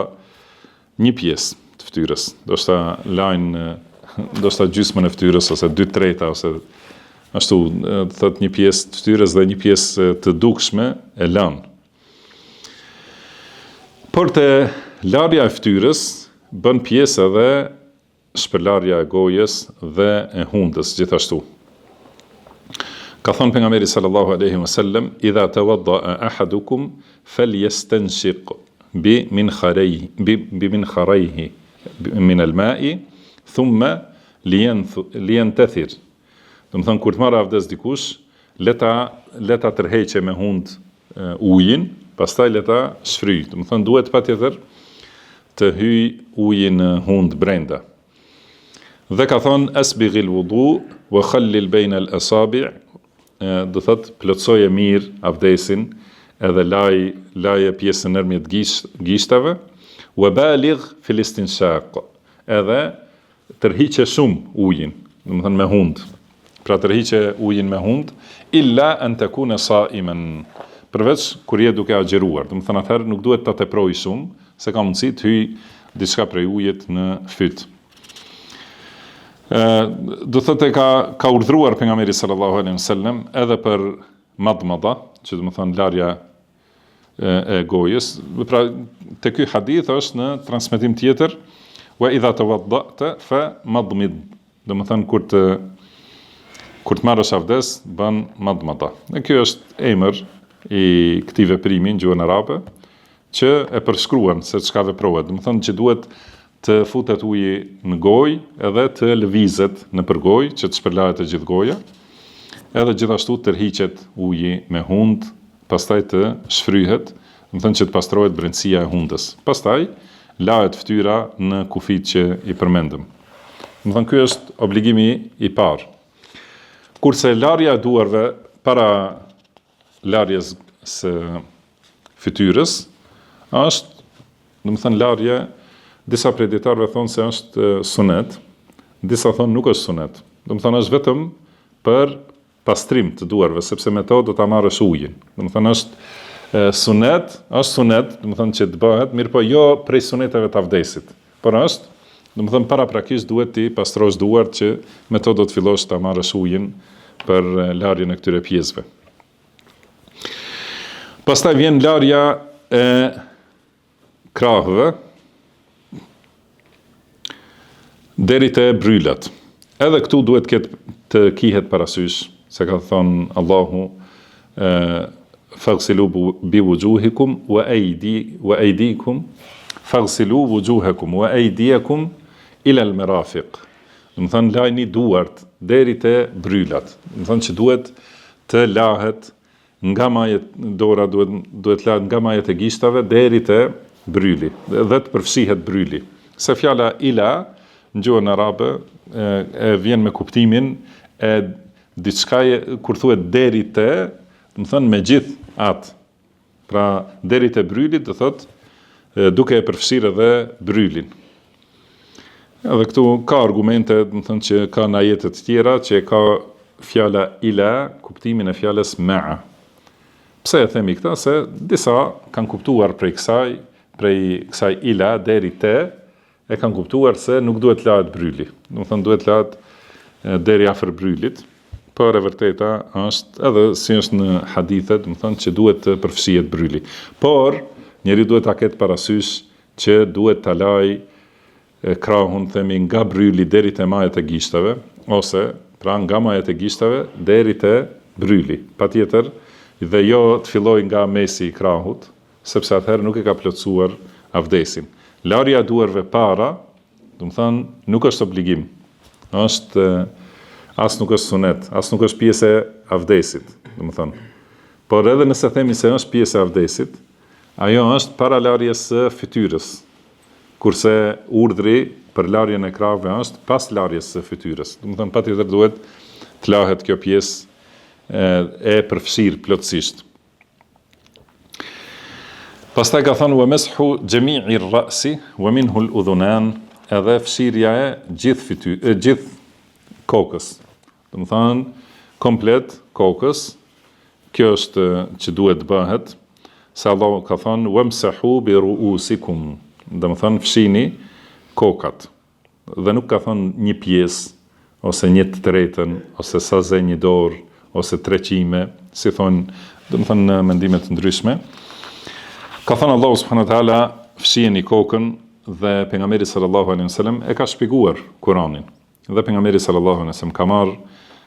një pjesë të fytyrës, ndoshta gjysmën e fytyrës ose 2/3 ose ashtu, thot një pjesë të fytyrës dhe një pjesë të dukshme e lanë. Por të larja e fytyrës bën pjesë edhe shpërlarja e gojës dhe e hundës gjithashtu. Ka thonë pejgamberi sallallahu alaihi wasallam, idha tawadda'a ahadukum falyastanshiq bi minkharayhi min al-ma'i thumma liyantathir. Do të thonë kur të marrë abdes dikush, le ta tërheqe me hund ujin, pastaj le ta shfryj. Do të thonë duhet patjetër të hyj uji në hund brenda. Dhe ka thonë asbighil wudu wa khallil bayna al-asabi', do thot plotsoje mirë abdesin edhe laje pjesën nërmjet gishtave, wa baligh fil istinshaq, edhe tërhiqe shumë ujin, do të thënë me hund. Pra tërhiqe ujin me hund, illa an takuna sa'iman, përveç kur je duke agjeruar. Do të thënë atëherë nuk duhet ta teproj shumë, se ka mundësi të hyj diçka prej ujit në fyt. Do thotë ka urdhëruar pejgamberi sallallahu alaihi wasallam edhe për madmada, që do të thonë larja e gojës. Pra te ky hadith është në transmetim tjetër, wa idha tawadda'ta fa madmid, do të thonë kur të marrësh abdes bën madmada. Dhe ky është emër i këtij veprimi në gjuhën arabe që e përshkruan se çka veprohet. Do të thonë që duhet të futet uji në gojë edhe të lëvizet në përgojë që të shpërlahet e gjithë goja, edhe gjithashtu tërhiqet uji me hund, pastaj të shfryhet, do të thonë që të pastrohet brendësia e hundës. Pastaj lahet fytyra në kufit që i përmendëm. Do të thonë ky është obligimi i parë. Kurse larja e duarve para larjes së fytyrës është, do të thënë larje, disa prej dietarëve thonë se është sunet, disa thonë nuk është sunet. Do të thënë është vetëm për pastrim të duarve, sepse me to do ta marrësh ujin. Do të thënë është sunet, do të thënë që të bëhet, mirë po jo prej suneteve të abdesit. Por është, do të thënë paraprakisht duhet ti pastrosh duart që me to do të fillosh ta marrësh ujin për larjen e këtyre pjesëve. Pastaj vjen larja e krahëve deri te brylat. Edhe këtu duhet të kihet parasysh, se ka thonë Allahu, faghsilu bi wujuhikum wa aydikum, faghsilu wujuhakum wa aydiyakum ila al-marafiq. Do të thonë lajni duart deri te brylat. Do të thonë që duhet të lahet nga majet dora, duhet lahet nga majet e gishtave deri te bryli, dhe të përfshihet bryli. Se fjala ila në gjuhën arabe e vjen me kuptimin e diçkaje, kur thuhet deri te, do të thonë me gjithë atë. Pra deri te bryli do thotë duke e përfshirë edhe brylin. Edhe këtu ka argumente, do të thonë që ka në ajete të tjera që ka fjala ila kuptimin e fjalës ma'a. Pse e themi këtë? Se disa kanë kuptuar prej kësaj ila deri te, e kanë kuptuar se nuk duhet lahet bryli. Do të thonë duhet lahet deri afër brylit, por e vërteta është edhe si është në hadithet, do të thonë që duhet të përfshihet bryli. Por njeriu duhet ta ketë parasysh që duhet ta lajë krahun, themi, nga bryli deri te majet e gishtave, ose pra nga majet e gishtave deri te bryli. Patjetër, dhe jo të filloj nga mesi i krahut, sepse atëherë nuk e ka plotësuar avdesin. Larja e duarve para, do të thonë, nuk është obligim. Është as nuk është sunet, as nuk është pjesë e avdesit, do të thonë. Por edhe nëse themi se është pjesë e avdesit, ajo është para larjes së fytyrës. Kurse urdhri për larjen e krahëve është pas larjes së fytyrës. Do të thonë patjetër duhet të lahet kjo pjesë e përfshirë plotësisht. Pastaj ka thënë wa mashu jami'i ar-ra'si wa minhu al-udhunan, edhe fshirja e gjithë kokës. Do të thonë komplet kokës. Kjo është që duhet të bëhet, se Allah ka thonë wamsahu bi ru'usikum. Do të thonë fshini kokat. Dhe nuk ka thonë një pjesë ose një të tretën, ose sa ze një dorë, ose treqime, si thonë, do të thonë në mendime të ndryshme. Ka thënë Allahu subhanahu wa taala fshiheni kokën dhe pejgamberi sallallahu alaihi wasallam e ka shpjeguar Kur'anin. Dhe pejgamberi sallallahu alaihi wasallam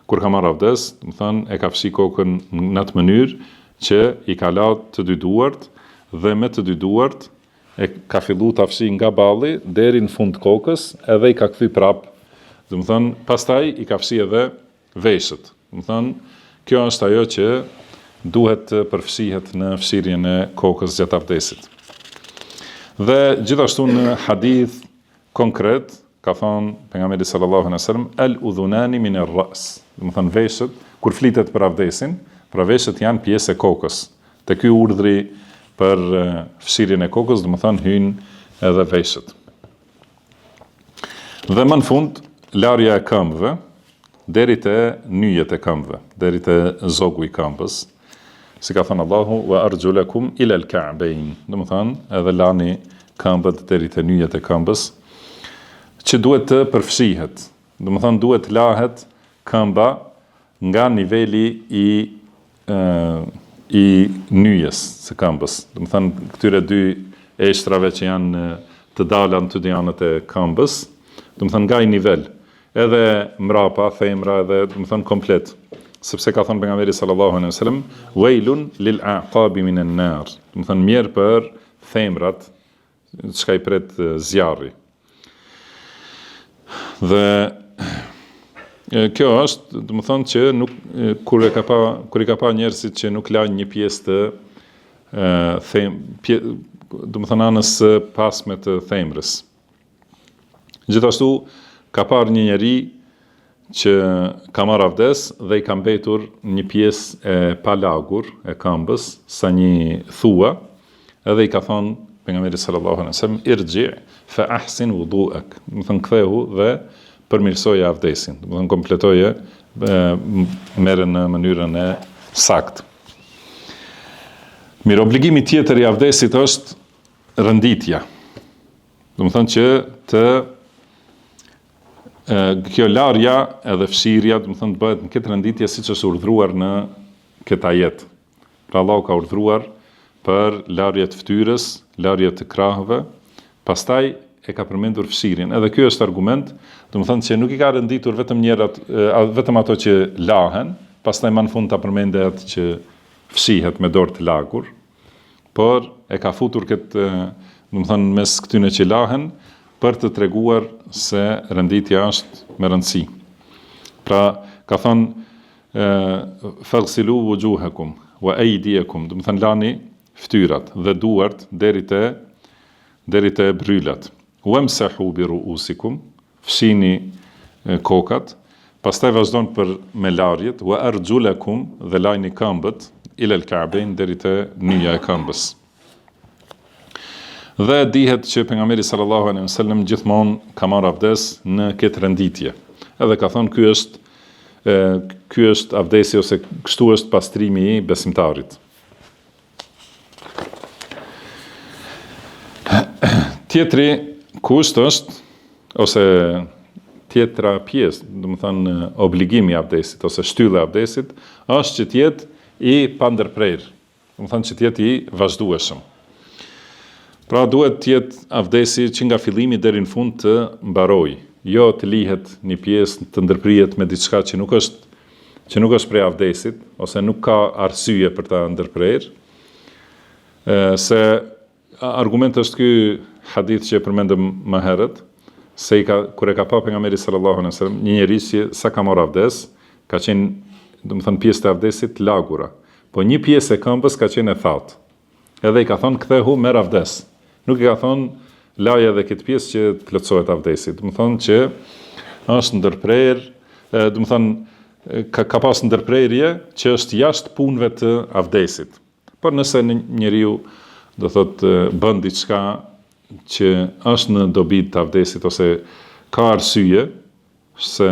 kur ka marrë abdes, do të thonë e ka fshi kokën në atë mënyrë që i ka latë të dy duart dhe me të dy duart e ka filluar ta fshi nga balli deri në fund kokës, edhe i ka kthy prap. Do të thonë pastaj i ka fshi edhe veshët. Do të thonë kjo është ajo që duhet të përfshihet në fshirjen e kokës gjatë abdesit. Dhe gjithashtu në hadith konkret ka thonë pejgamberi sallallahu alaihi wasallam al-udhunani min ar-ra's. Do të thonë veshët kur flitet për abdesin, pra veshët janë pjesë e kokës. Te ky urdhri për fshirjen e kokës, do të thonë hyjnë edhe veshët. Dhe më në fund larja e këmbëve deri te nyjet e këmbëve, deri te zogu i këmbës. Si ka thënë Allahu wa arjulakum ila al-ka'bayn. Do të thonë edhe lani këmbët deri te nyjet e këmbës, që duhet të përfshihet. Do të thonë duhet lahet këmba nga niveli i nyjes së këmbës. Do të thonë këtyre dy eshtrave që janë të dala në të dy anët e këmbës, do të thonë nga i nivel, edhe mrapa, themra, edhe do të thonë komplet. Sepse ka thënë pejgamberi sallallahu alaihi wasallam wailun lil a'qabi minan nar. Do të thonë mirë për themrat, çka i pret zjarri. Dhe kjo është, do të thonë që nuk kur i ka pa njerëzit që nuk lajnë një pjesë të do të thonë anës pasme të themrës. Gjithashtu ka parë një njeri që ka marrë abdes dhe i ka mbetur një pjesë e palagur e këmbës sa një thua, edhe i ka thonë pejgamberi sallallahu alaihi wasallam irji fa ahsin wudu'ak. Do të thonë kthehu dhe përmirësoje abdesin. Do të thonë kompletoje merre në mënyrën e saktë. Mirë, obligimi tjetër i abdesit është rënditja. Do të thonë që kjo larja edhe fshirja, do të thonë të bëhet në këtë rënditje siç është urdhëruar në këtë ajet. Pra Allahu ka urdhëruar për larje të fytyrës, larje të krahëve, pastaj e ka përmendur fshirjen. Edhe ky është argument, do të thonë që nuk i ka rënditur vetëm ato që lahen, pastaj më në fund ta përmendë atë që fshihet me dorë të lagur, por e ka futur këtë, do të thonë mes këtyne që lahen, për të treguar se rënditja është me rëndësi. Pra, ka thonë faghsilu wujuhakum wa aydiyakum, do të thonë lani fytyrat dhe duart deri te brylat. Wamsahu bi ru'usikum, fshini kokat, pastaj vazhdon për me larjet, wa arjulakum dhe lajni këmbët ila al-ka'bayn deri te nyja e këmbës. Dhe dihet që pejgamberi sallallahu alaihi wasallam gjithmonë ka marrë abdes në këtë renditje. Edhe ka thonë ky është abdesi ose kështu është pastrimi i besimtarit. Tjetri kusht është ose tjetra pjesë, do të thonë obligimi i abdesit ose shtylla e abdesit është që të jetë i pandërprerë. Do të thonë që të jetë i vazhdueshëm. Pra duhet të jetë abdesi që nga fillimi deri në fund të mbarojë, jo të lihet një pjesë të ndërprihet me diçka që nuk është prej abdesit ose nuk ka arsye për ta ndërprerë. Se argumenti është ky hadith që e përmendëm më herët, se kur e ka pa pejgamberi sallallahu alaihi wasallam një njerëz që sa ka marrë abdes, ka qenë, do të thonë pjesë të abdesit lagura, po një pjesë e këmbës ka qenë e thatë. Edhe i ka thonë kthehu merr abdes. Nuk i ka thonë laja edhe këtë pjesë që të plotësohet abdesi. Do të thonë që është ndërprerje, do të thonë ka pas ndërprerje që është jashtë punëve të abdesit. Por nëse njeriu do thotë bën diçka që është në dobi të avdesit ose ka arsye se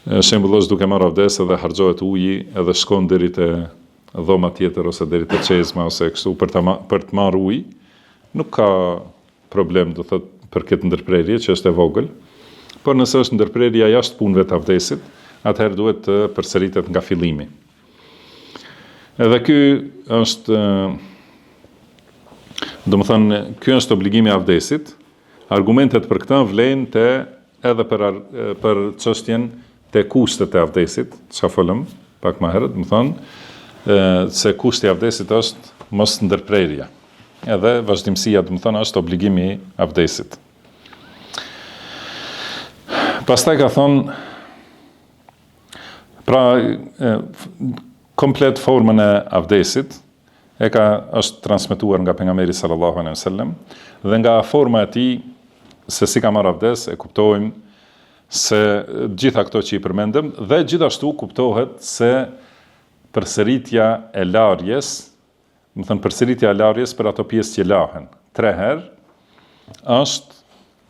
shembullosh duke marrë avdes edhe harxohet uji edhe shkon deri te dhoma tjetër ose deri te çezma ose kështu për të marrë ujë, nuk ka problem, do thot, për këtë ndërprerje që është e vogël. Por nëse është ndërprerja jashtë punëve të avdesit, atëherë duhet të përsëritet nga fillimi. Edhe ky është, domethënë, ky është obligimi i avdesit. Argumentet për këtë vlen edhe për çështjen te kushtet e avdesit, çka folëm pak më herët, domethënë se kushti i avdesit është mos ndërprerja. Edhe vazhdimësia, domethënë, është obligimi i avdesit. Pastaj ka thonë, pra komplet formën e avdesit është transmetuar nga pejgamberi sallallahu alaihi wasallam dhe nga forma e tij se si ka marrë avdes e kuptojmë se gjitha këto që i përmendëm dhe gjithashtu kuptohet se përsëritja e larjes, do të thënë përsëritja e larjes për ato pjesë që lahen 3 herë është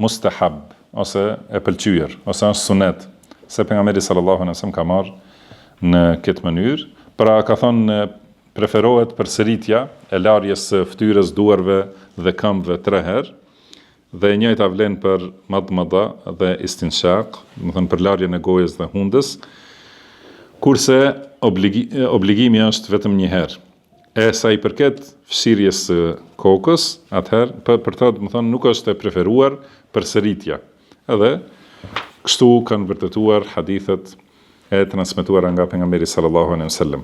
mustahab ose e pëlqyer ose është sunet, se pejgamberi sallallahu alaihi wasallam ka marrë në këtë mënyrë. Pra ka thonë preferohet përsëritja e larjes së fytyrës, duarve dhe këmbëve 3 herë, dhe e njëjta vlen për madmada dhe istinshaq, do të thënë për larjen e gojës dhe hundës, kurse obligimi është vetëm 1 herë. E sa i përket fshirjes së kokës, atëherë për të, do të thënë, nuk është e preferuar përsëritja. Edhe kështu kanë vërtetuar hadithet e transmetuara nga pejgamberi sallallahu alaihi wasallam.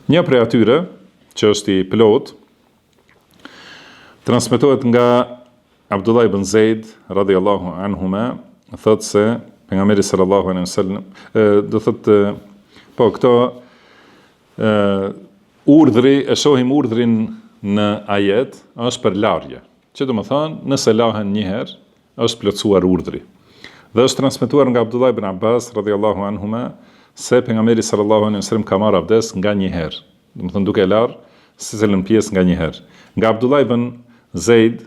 Një prej atyre që është i plot transmetohet nga Abdullah ibn Zeid radhiyallahu anhuma, thotë se pejgamberi sallallahu alaihi wasallam do thotë po këto urdhri, e shohim urdhrin në ajet, është për larje. Që do të thonë, nëse lahen 1 herë, është plotësuar urdhri. Dhe është transmetuar nga Abdullah ibn Abbas radhiyallahu anhuma se pejgamberi sallallahu alaihi wasallam ka marrë abdes nga 1 herë. Do të thonë duke larë secilën pjesë nga 1 herë. Nga Abdullah ibn Zeid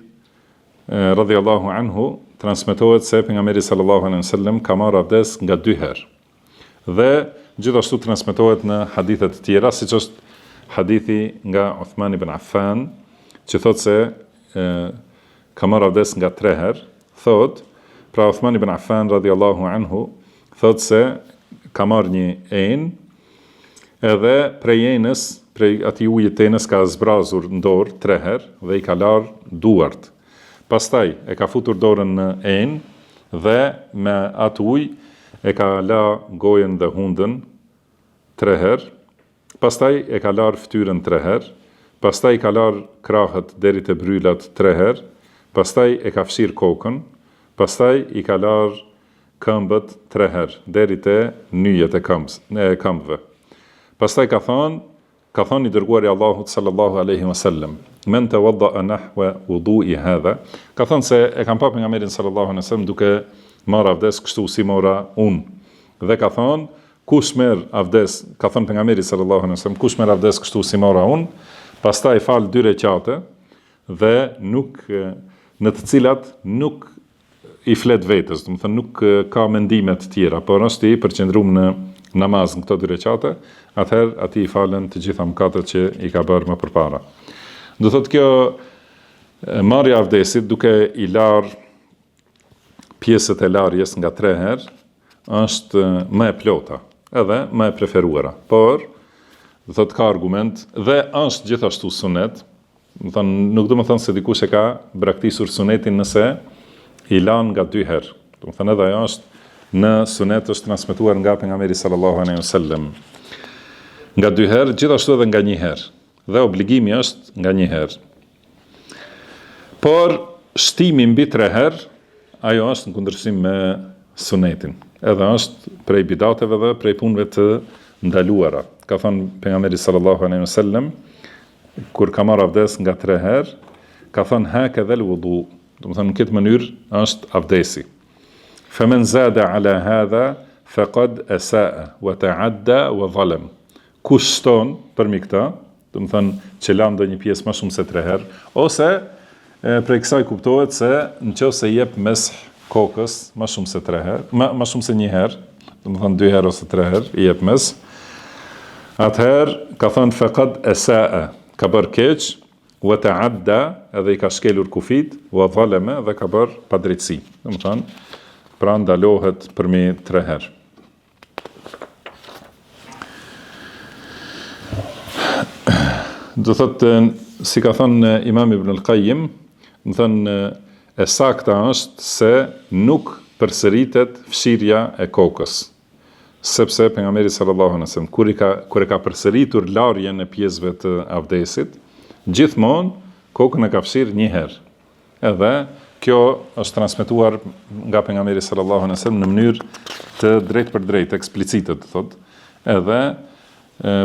radhiyallahu anhu transmetohet se pejgamberi sallallahu alaihi wasallam ka marrë abdes nga 2 herë. Dhe gjithashtu transmetohet në hadithe të tjera, siç është hadithi nga Uthman ibn Affan, që thotë se ka marrë abdes nga 3 herë. Thotë, pra Uthman ibn Affan radhiyallahu anhu thotë se ka marrë një enë, edhe prej enës, prej atij ujit të enës ka zbrazur në dorë 3 herë dhe i ka larë duart. Pastaj e ka futur dorën në enë dhe me atë ujë e ka la gojen dhe hundën 3 herë. Pastaj e ka larë fytyrën 3 herë. Pastaj ka larë krahët deri te brylat 3 herë. Pastaj e ka fshirë kokën. Pastaj i ka larë këmbët 3 herë, deri te nyjet e këmbëve. Pastaj ka thonë i dërguari Allahut sallallahu alaihi wasallam, men tawadda'a nahwa wudu'i hadha, ka thonë se e kam pa pejgamberin sallallahu alaihi wasallam duke marrë avdes kështu si mora unë. Dhe ka thonë, kush merr avdes, ka thonë pejgamberi sallallahu alaihi wasallam, kush merr avdes kështu si mora unë, pastaj fal 2 rekate dhe nuk në të cilat nuk i flet vetës, do të thënë nuk ka mendime të tjera, por është i përqendruar në namaz në këto 2 rekate, atëherë atij i falen të gjitha mëkatet që i ka bërë më përpara. Do thotë kjo marrja e avdesit duke i larë pjesët e larjes nga 3 herë është më e plota, edhe më e preferuara. Por do thotë ka argument dhe është gjithashtu sunet, do thonë nuk do të thonë se dikush e ka braktisur sunetin nëse i lan nga 2 herë. Do të thënë edhe ajo është në sunet, është transmetuar nga pejgamberi sallallahu alaihi wasallam. Nga 2 herë, gjithashtu edhe nga 1 herë. Dhe obligimi është nga 1 herë. Por shtimi mbi 3 herë, ajo është në kundërshtim me sunetin. Edhe është prej bidateve dhe prej punëve të ndaluara. Ka thënë pejgamberi sallallahu alaihi wasallam, kur ka marrë avdes nga 3 herë, ka thënë hakadha al-wudu. Do të thënë në këtë mënyrë është avdesi. Faman zada ala hadha faqad asaa wa ta'adda wa zalam. Kush shton për mi këtë, do të thënë që la ndonjë pjesë më shumë se 3 herë, ose Prej kësaj kuptohet se nëse jep mes kokës më shumë se 3 herë, më shumë se 1 herë, domethënë 2 herë ose 3 herë i jep mes, atëherë ka thënë faqad asaa, ka bërë keq, wa ta'adda, edhe i ka shkelur kufit, wa zalama, dhe ka bërë padrejtësi. Domethënë pra ndalohet përmi 3 herë. Do thotë, si ka thënë Imam Ibn al-Qayyim, do thënë e sakta është se nuk përsëritet fshirja e kokës. Sepse pejgamberi sallallahu alaihi wasallam kur e ka përsëritur larjen e pjesëve të avdesit, gjithmonë kokën e ka fshirë 1 herë. Edhe kjo është transmetuar nga pejgamberi sallallahu alaihi wasallam në mënyrë të drejtë për drejtë, eksplicite të thotë. Edhe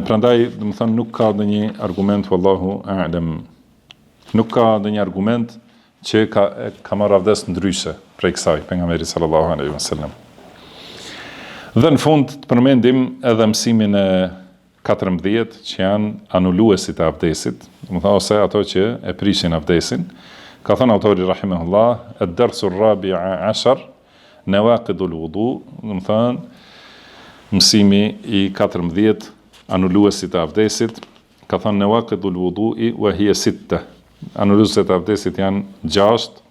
prandaj, do të thonë, nuk ka ndonjë argument, wallahu a'lam. Nuk ka ndonjë argument që ka marrë avdes ndryshe prej kësaj pejgamberi sallallahu alaihi wasallam. Dhe në fund të përmendim edhe mësimin e 14 që janë anuluesit e avdesit, domethënë ose ato që e prishin avdesin. Ka thënë autori rahimahullah, ad-darsu ar-rabi'a 'ashar nawaqidul wudu, domethënë mësimi i 14 anuluesit e avdesit. Ka thënë nawaqidul wudu'i wa hiya 6. Anuluesit e avdesit janë 6.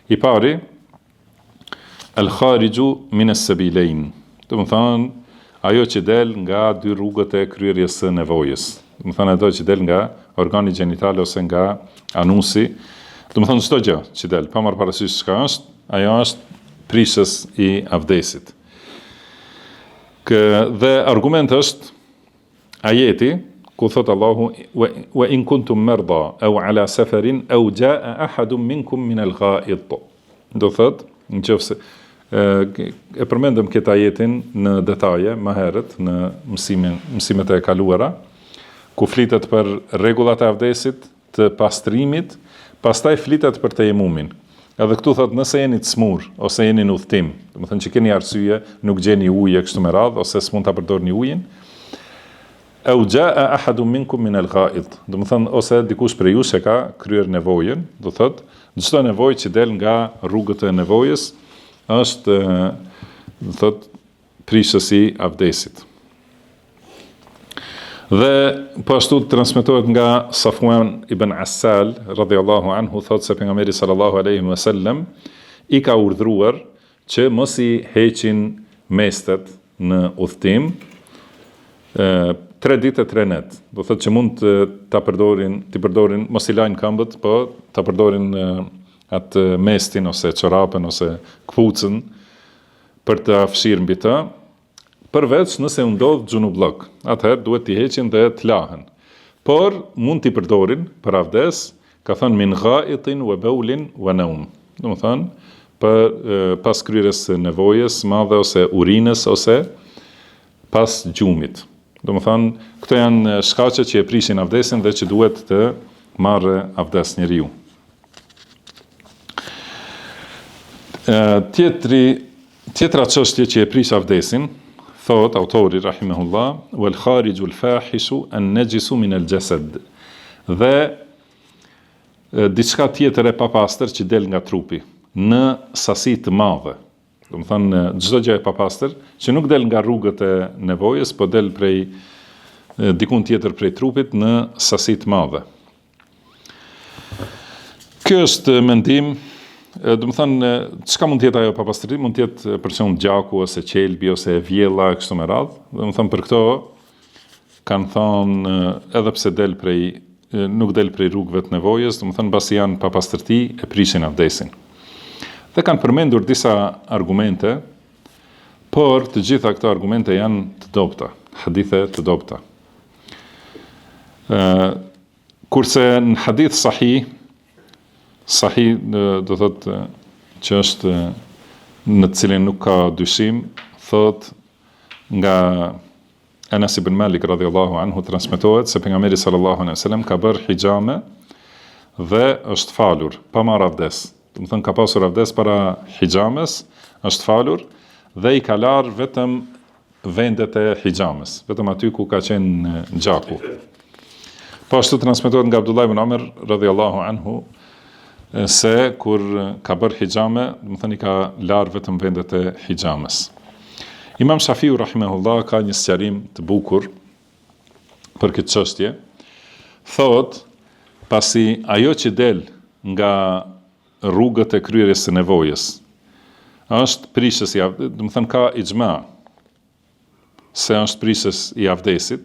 I pari, al-khariju min as-sabilayn. Domethënë ajo që del nga 2 rrugët e kryerjes së nevojës. Domethënë ajo që del nga organi gjenital ose nga anusi. Domethënë çdo gjë që del, pa marrë parasysh çka është, ajo është prishës i avdesit. Dhe argument është ajeti ku thot Allahu wa in kuntum marda aw ala safarin aw jaa ahadun minkum min al-gha'id. Do thot, nëse e përmendëm këtë ajetin në detaje më herët në mësimet e kaluara, ku flitet për rregullat e avdesit, të pastrimit, pastaj flitet për tejemumin. Edhe këtu thot, nëse jeni të smur ose jeni në udhtim, domethënë që keni arsye, nuk gjeni ujë kështu me radhë ose s'mund ta përdorni ujin, au jaa ahadun minkum min al-gha'id, domethënë ose dikush prej jush e ka kryer nevojën, do thot, çdo nevojë që del nga rrugët e nevojës është, do thot, prishës i avdesit. Dhe po ashtu transmetohet nga Safwan ibn Assal radhiyallahu anhu, thot se pejgamberi sallallahu alaihi wasallam i ka urdhëruar që mos i heqin mestet në udhtim 3 ditë e 3 net. Do thotë që mund ta përdorin, mos i lajnë këmbët, po ta përdorin atë mestin ose çorapën ose kpucën për të fshirë mbi të, përveç nëse u ndodh xhunullok. Atëherë duhet t'i heqin dhe të lahen. Por mund t'i përdorin për avdes, ka thënë min gha'itin wa bawlin wa nawm. Domethënë pas kryerjes së nevojës madhe ose urinës ose pas gjumit. Domethënë këto janë shkaqe që e prishin avdesin dhe që duhet të marrë avdes njeriu. Tjetra çështje që e prish avdesin, thot autori rahimahullah, wal kharijul fahishu an-najisu min al-jasad. Dhe diçka tjetër e papastër që del nga trupi në sasi të madhe. Domethënë çdo gjë e papastër që nuk del nga rrugët e nevojës, po del prej dikun tjetër prej trupit në sasi të madhe. Ky është mendim. Domethënë, çka mund të jetë ajo papastërti? Mund të jetë për shembull gjaku ose qelbi ose vjella kështu me radhë. Domethënë për këto kanë thënë edhe pse nuk del prej rrugëve të nevojës, domethënë mbasi janë papastërti e prishin avdesin. Dhe kanë përmendur disa argumente, por të gjitha këto argumente janë të dobta, hadithe të dobta. Kurse në hadith sahih do thot që është në të cilin nuk ka dyshim, thot nga Anas ibn Malik radhiyallahu anhu transmetohet se pejgamberi sallallahu alaihi wasallam ka bërë hijame dhe është falur pa marrë avdes. Do të thënë ka pasur avdes para hijames, është falur dhe i ka larë vetëm vendet e hijames, vetëm aty ku ka qenë gjaku. Po ashtu transmetohet nga Abdullah ibn Amr radhiyallahu anhu se kur ka bërë hijame, do të thënë i ka larë vetëm vendet e hijames. Imam Shafiu rahimahullah ka një sqarim të bukur për këtë çështje. Thot, pasi ajo që del nga rrugët e kryerjes së nevojës është prishës i avdesit, do të thënë ka ixhma se është prishës i avdesit,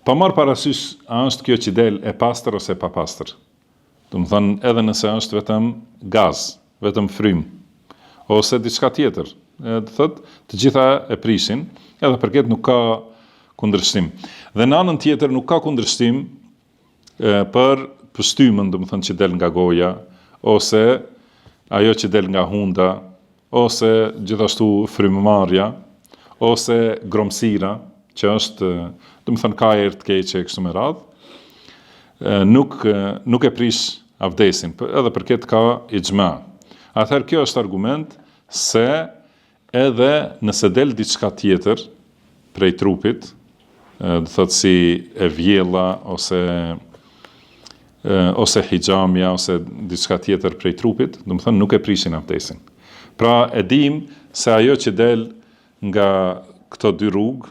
pa marrë parasysh a është kjo që del e pastër ose e papastër. Do të thënë edhe nëse është vetëm gaz, vetëm frym, ose diçka tjetër. Do thotë, të gjitha e prishin, edhe për këtë nuk ka kundërshtim. Dhe në anën tjetër nuk ka kundërshtim për pështymën, do të thënë që del nga goja, ose ajo që del nga hunda, ose gjithashtu frymëmarrja, ose gromësira, që është, do të thënë ka erë të keqe kështu me radhë, nuk e prish avdesin, edhe për këtë ka ixhma. Atëherë kjo është argument se edhe nëse del diçka tjetër prej trupit, do thotë si e vjella ose hijamja ose diçka tjetër prej trupit, do të thonë nuk e prishin avdesin. Pra e dim se ajo që del nga këto dy rrugë,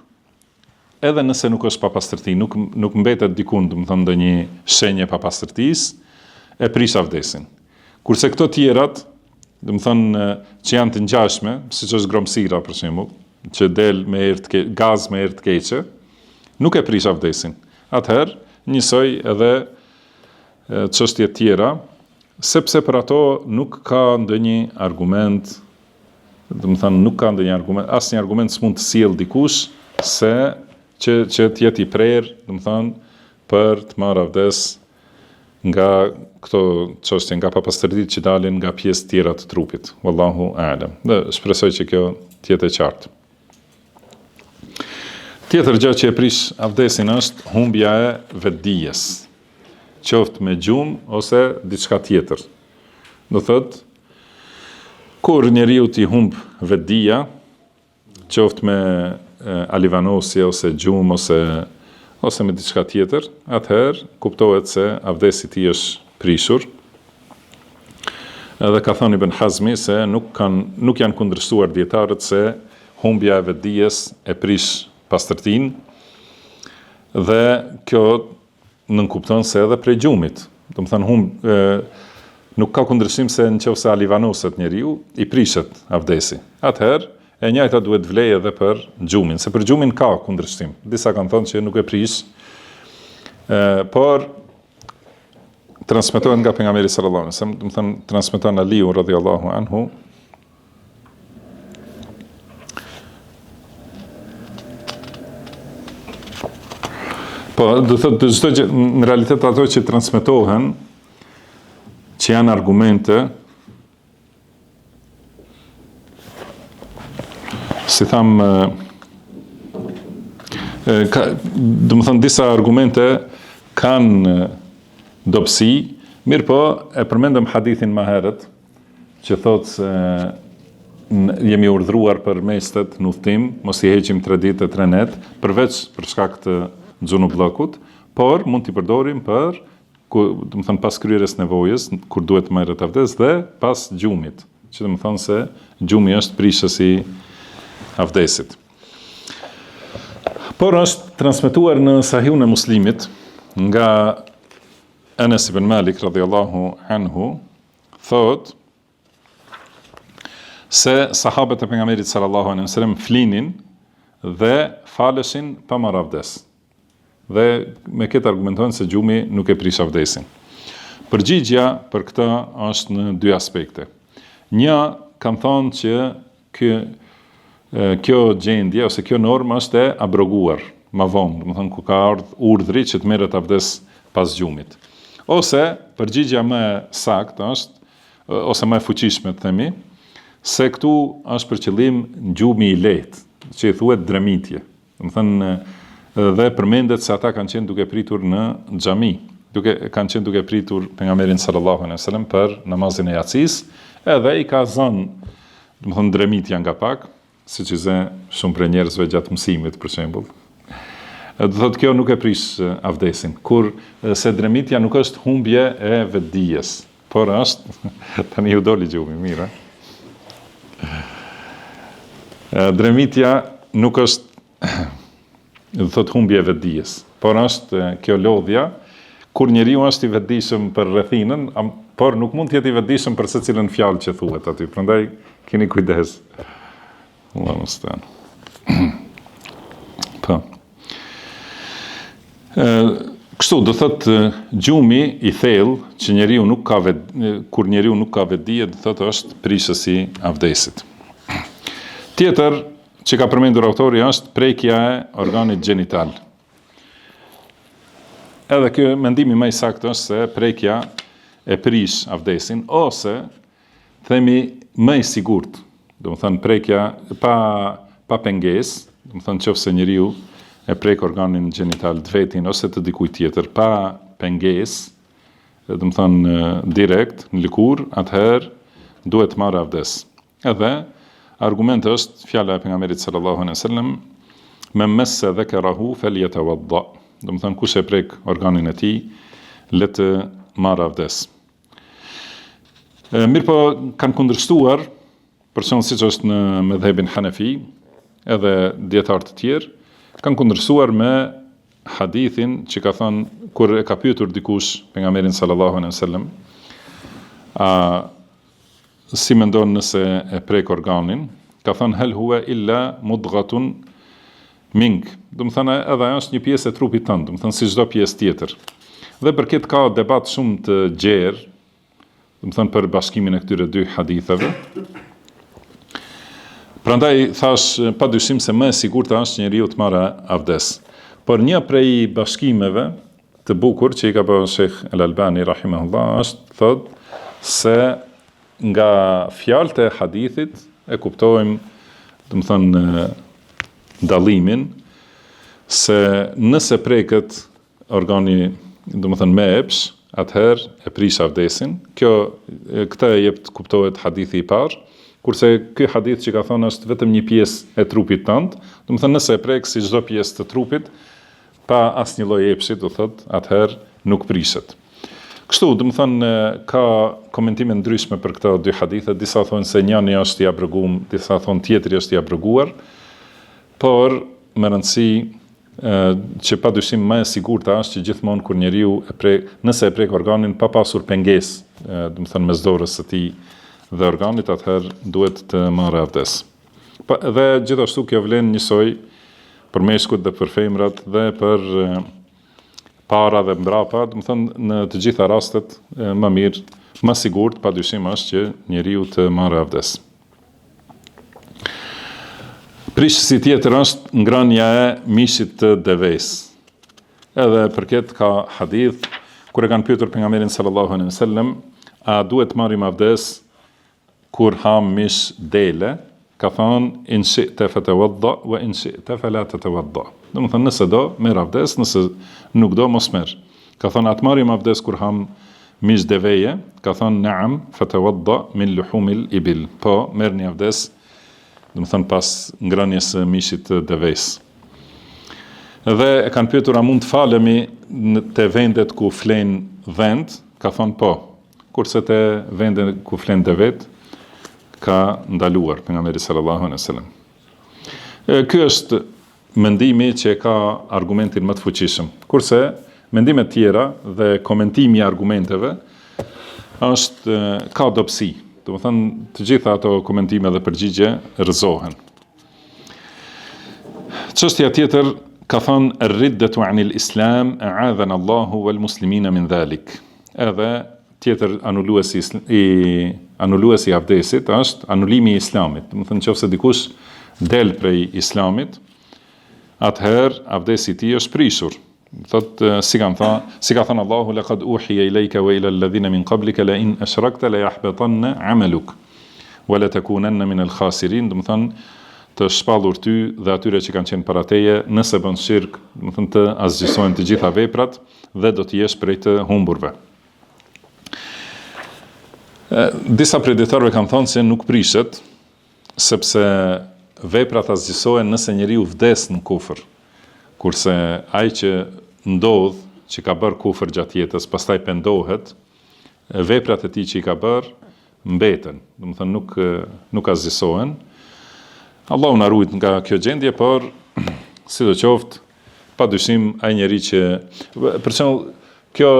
edhe nëse nuk është papastërti, nuk mbetet dikun, do të thonë ndonjë shenjë papastërtisë, e prish avdesin. Kurse këto tjerat, do të thonë që janë të ngjashme, siç është gromësira për shembull, që del me erë gaz me erë të keqe, nuk e prish avdesin. Atëherë, njësoj edhe çështje tjera, sepse për ato nuk ka ndonjë argument, do të thonë nuk ka ndonjë argument, asnjë argument s'mund të sjell dikush se që të jetë i prerë, do të thonë për të marrë avdes nga këto çështje, nga papastërtitë që dalin nga pjesë tjera të trupit. Wallahu a'lam. Dhe shpresoj që kjo të jetë e qartë. Tjetër gjë që e prish avdesin është humbja e vetdijes, qoftë me gjumë ose diçka tjetër. Do thotë, kur njeriu t'i humb vetdija, qoftë me alivanosje ose gjumë ose me diçka tjetër, atëherë kuptohet se avdesi i tij është prishur. Edhe ka thënë Ibn Hazmi se nuk janë kundërshtuar dietarët se humbja e vetdijes e prish pastërtinë, dhe kjo nënkupton se edhe prej gjumit. Do të thënë nuk ka kundërshtim se nëse alivanoset njeriu, i prishet avdesi. Atëherë e njëjta duhet vlej edhe për gjumin, se për gjumin ka kundërshtim. Disa kanë thënë që nuk e prish, por transmetohet nga pejgamberi sallallahu alaihi wasallam, do të thënë transmeton Aliu radhiyallahu anhu, po do thotë çdo gjë, në realitet ato që transmetohen, që janë argumente, si tham, do të thënë disa argumente kanë dobësi, mirë po e përmendëm hadithin më herët, që thotë se jemi urdhëruar për mestet në udhtim, mos i heqim 3 ditë e 3 net, përveç për shkak të xhunullakut, por mund t'i përdorim për, do të thënë pas kryerjes nevojës, kur duhet të marret avdes, dhe pas gjumit, që do të thënë se gjumi është prishës i avdesit. Por është transmetuar në Sahihun e Muslimit nga Anas ibn Malik radhiyallahu anhu, thot se sahabët e pejgamberit sallallahu alaihi wasallam flinin dhe faleshin pa marrë avdes. Dhe me këtë argumentojnë se gjumi nuk e prish avdesin. Përgjigjja për këtë është në 2 aspekte. Një, kanë thonë që kjo gjendje ose kjo normë është e abroguar, ma vonë, do të thënë ku ka ardhur urdhri që të merret avdes pas gjumit. Ose përgjigjja më saktë është, ose më e fuqishme të themi, se këtu është për qëllim gjumi i lehtë, që i thuhet dremitje. Do të thënë dhe përmendet se ata kanë qenë duke pritur në xhami, kanë qenë duke pritur pejgamberin sallallahu alaihi wasallam për namazin e yatsis, edhe i ka zënë, do të thënë dremitja nga pak, siç i zë shumë për njerëzve gjatë mësimit për shembull. Do thotë kjo nuk e prish avdesin, kur se dremitja nuk është humbje e vetdijes, por është, tani ju doli gjumi, mira. Dremitja nuk është, dhe thot humbje e vetdijes, por është kjo lodhja, kur njeriu është i vetdijshëm për rrethinën, por nuk mund të jetë i vetdijshëm për secilën fjalë që thuhet aty. Prandaj keni kujdes. Allahu musta'an. Po. Kështu do thot gjumi i thellë që njeriu nuk ka kur njeriu nuk ka vetdije, do thot është prishësi avdesit. Tjetër që ka përmendur autori është prekja e organit gjenital. Edhe kjo mendimi më i saktë është se prekja e prish avdesin, ose themi më i sigurt, do të thënë prekja pa pengesë, do të thënë nëse njeriu e prek organin gjenital të vetin ose të dikujt tjetër pa pengesë, do të thënë direkt në lëkurë, atëherë duhet të marrë avdes. Edhe argumenti është fjala e pejgamberit sallallahu alaihi wasallam, "Men massa dhakarahu falyatawadda." Do të thënë kush e prek organin e tij, le të marrë avdes. Mirë po kanë kundërshtuar, person siç është në mëdhebin Hanefi, edhe dietar të tjerë, kanë kundërshtuar me hadithin që ka thënë kur e ka pyetur dikush pejgamberin sallallahu alaihi wasallam, si mendon nëse e prek organin, ka thënë hel huwa illa mudghatun mink, do të thënë edhe ajo është një pjesë e trupit tënd, do të thënë si çdo pjesë tjetër. Dhe për këtë ka debat shumë të gjerë, do të thënë për bashkimin e këtyre dy haditheve. Prandaj thash padyshim se më e sigurta është njeriu të marrë avdes. Por një prej bashkimeve të bukur që i ka bërë Sheikh Al-Albani rahimahullah është thotë se nga fjalët e hadithit e kuptojmë, do të thënë dallimin se nëse preket organi, do të thënë me epsh, atëherë e prish avdesin. Këtë e jep të kuptohet hadithi i parë, kurse ky hadith që ka thonë është vetëm një pjesë e trupit tënd, do të thënë nëse e prek si çdo pjesë të trupit pa asnjë lloj epshi, do thotë atëherë nuk prishet. Kështu, do të thënë ka komentime ndryshme për këto dy hadithe, disa thonë se njëri është i abroguar, disa thonë tjetri është i abroguar, por me rëndësi që padyshim më e sigurta është që gjithmonë kur njeriu nëse e prek organin pa pasur pengesë, do të thënë mes dorës së tij dhe organit, atëherë duhet të marrë avdes. Dhe gjithashtu kjo vlen njësoj për meshkut dhe për femrat dhe për para dhe mbrapa, do të thënë në të gjitha rastet më mirë, më sigurt padyshim është që njeriu të marrë avdes. Prishësi tjetër është ngrënia e mishit të deves. Edhe për këtë ka hadith, kur e kanë pyetur pejgamberin sallallahu alaihi wasallam, a duhet të marrim avdes kur ham mish dele, ka thonë in shi'ta fatawadda wa in shi'ta fala tatawadda. Do të thënë nëse do merr avdes, nëse nuk do mos merr. Ka thonë atë marrim avdes kur ham mish deveje, ka thonë na'am fatawadda min luhumil ibil. Po merrni avdes, do të thënë pas ngrënies së mishit të deves. Dhe e kanë pyetur a mund të falemi te vendet ku flen vend, ka thonë po. Kurse te vendet ku flen devet ka ndaluar pejgamberi sallallahu alaihi wasallam. Ky është mendimi që ka argumentin më të fuqishëm. Kurse mendimet tjera dhe komentimi i argumenteve është ka dobësi. Do të thënë të gjitha ato komentime dhe përgjigje rrëzohen. Çështja tjetër ka thënë ar-riddatu 'anil islam a'adhana Allahu wal muslimina min dhalik. Edhe tjetër anuluesi i avdesit është anulimi i islamit. Do të thënë nëse dikush del prej islamit, atëherë avdesi i tij është prishur. Thotë si ka thënë Allahu laqad uhiya ilayka wa ila alladhina min qablika la in ashrakta la yahbatanna 'amaluk wa la takunanna min al-khasirin. Do të thënë të shpallur ty dhe atyre që kanë qenë para teje, nëse bën shirk, do të thënë të asgjësohen të gjitha veprat dhe do të jesh prej të humburve. Disa prediktorë kanë thënë se nuk prishet, sepse veprat asgjësohen nëse njeriu vdes në kufër. Kurse ai që ndodh që ka bërë kufër gjatë jetës, pastaj pendohet veprat e tij që i ka bërë mbeten, do të thënë nuk azgjësohen. Allahu na ruajt nga kjo gjendje, por sidoqoftë, padyshim ai njeri që për shembull kjo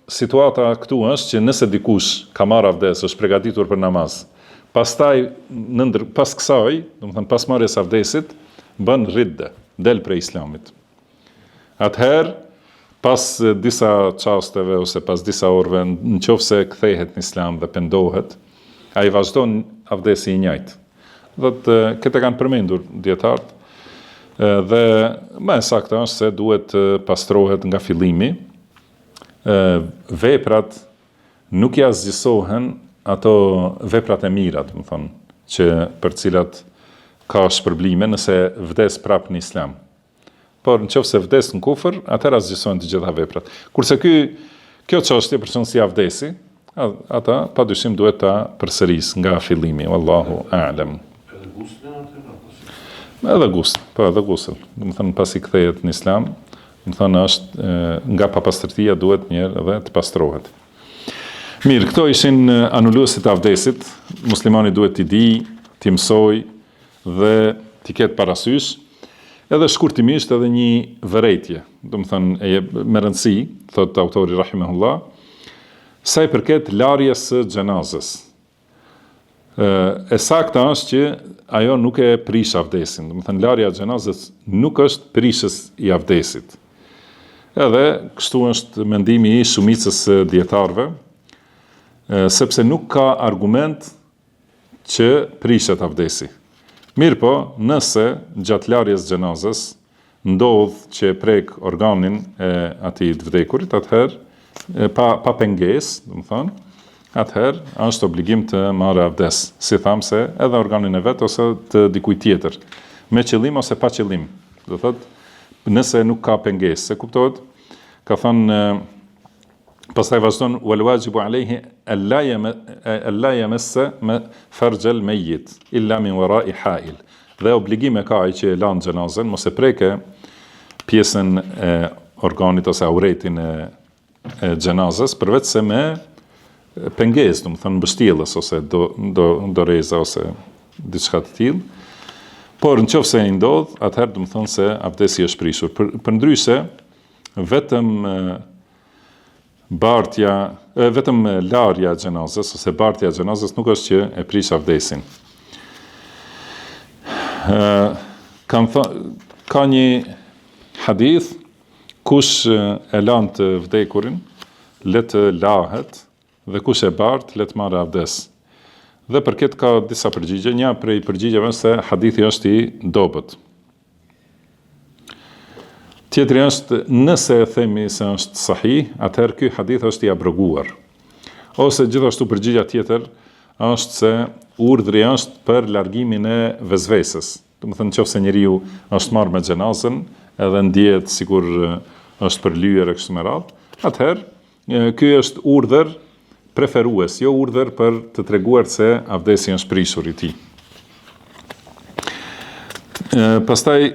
situata këtu është që nëse dikush ka marrë avdes, është përgatitur për namaz, pastaj pas kësaj, do të thënë pas marrjes së avdesit, bën ridde, del prej islamit. Atëherë, pas disa çasteve ose pas disa orëve, nëse kthehet në islam dhe pendohet, ai vazhdon avdesi i njëjtë. Do të këtë kanë përmendur dietarët, dhe më saktë është se duhet pastrohet nga fillimi. Veprat nuk i azgjësohen ato veprat e mira, do të thonë, që për cilat ka shpërblime nëse vdes prapë në islam. Por nëse vdes në kufër, atëherë azgjësohen të gjitha veprat. Kurse kjo çështje për shkak si avdesi, ata padyshim duhet ta përsëris nga fillimi. Wallahu a'lam. Edhe gusl. Do të thënë pasi kthehet në islam, do të thënë është nga papastërtia duhet njëherë edhe të pastrohet. Mirë, këto ishin anuluesit e avdesit. Muslimani duhet t'i di, t'i mësoj dhe t'i ketë parasysh. Edhe shkurtimisht edhe një vërejtje, do të thënë me rëndësi, thot autori rahimahullah, sa i përket larjes së xhenazës. E sakta është që ajo nuk e prish avdesin. Do të thënë larja e xhenazës nuk është prishës i avdesit. Edhe kështu është mendimi i shumicës dietarëve, sepse nuk ka argument që prishet avdesi. Mirë po, nëse gjatë larjes xhenazës ndodh që prek organin e atij të vdekurit, atëherë pa pengesë, do të thënë, atëherë është obligim të marrë avdes, si thamë se edhe organin e vet ose të dikujt tjetër, me qëllim ose pa qëllim. Do thotë, nëse nuk ka pengesë, se kuptohet, ka thënë pastaj vazhdon wal wajibu alayhi alla yamassa farjal mayyit illa min wara'i ha'il. Dhe obligime ka ai që e lan xhenazën, mos e preke pjesën e organit ose auretin e xhenazës, përveç se me pengesë, do të thënë mbështjellës ose doreza ose diçka të tillë. Por nëse i ndodh, atëherë do të thonë se abdesi është prishur. Përndryshe, vetëm larja e xhenazës ose bartja e xhenazës nuk është që e prish abdesin. Ka një hadith, kush e lan të vdekurin, le të lahet, dhe kush e bart, le të marrë abdes. Dhe për këtë ka disa përgjigje. Një prej përgjigjeve është se hadithi është i dobët. Tjetri është, nëse e themi se është sahih, atëherë ky hadith është i abroguar. Ose gjithashtu përgjigja tjetër është se urdhri është për largimin e vezvesës. Do të thënë nëse njeriu është marrë me xhenazën, edhe ndihet sikur është për lyer e kështu me radhë, atëherë ky është urdhër preferues, jo urdhër për të treguar se avdesi është prishur i tij. Pastaj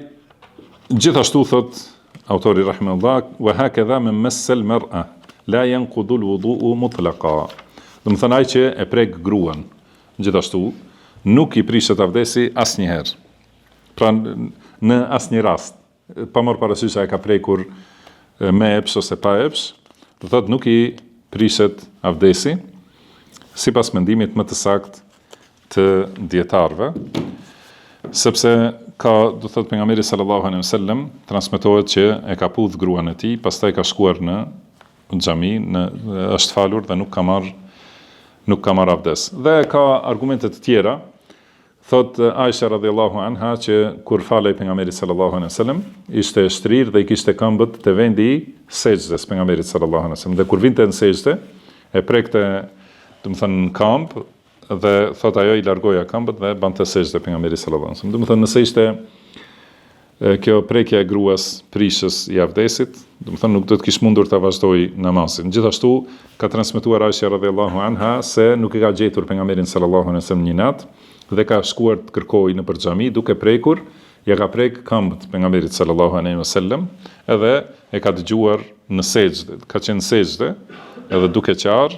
gjithashtu thot autori rahimahullah, wa hakadha man massa al-mar'a la yanqudu al-wudu'u mutlaqa. Do të thënë ai që e prek gruan, gjithashtu nuk i prishet avdesi asnjëherë. Pra në asnjë rast, pa marrë parasysh ai ka prekur me epsh ose pa epsh, do thotë nuk i prishet avdesi, sipas mendimit më të saktë të dietarëve, sepse ka, do thotë pejgamberi sallallahu alejhi wasallam, transmetohet që e ka pudh gruan e tij, pastaj ka shkuar në xhami, është falur dhe nuk ka marr avdes. Dhe ka argumente të tjera. Thot Aisha radhiyallahu anha që kur falej pejgamberi sallallahu alejhi wasallam, ishte shtrir dhe i kishte këmbët te vendi i sejdës pejgamberit sallallahu alejhi wasallam. Dhe kur vinte në sejdë, e prekte, do të thënë, këmbë dhe thot ajo i largoja këmbët dhe bante sejdë pejgamberit sallallahu alejhi wasallam. Do të thënë, nëse ishte kjo prekja e gruas prishës i avdesit, do të thënë nuk do të kishte mundur ta vazhdoi namazin. Gjithashtu ka transmetuar Aisha radhiyallahu anha se nuk e ka gjetur pejgamberin sallallahu alejhi wasallam një natë, dhe ka shkuar të kërkojë në për xhami, duke prekur, ja ka prek këmbët pejgamberit sallallahu alejhi wasallam, edhe e ka dëgjuar në sejdë, ka qenë sejdë, edhe duke qarë,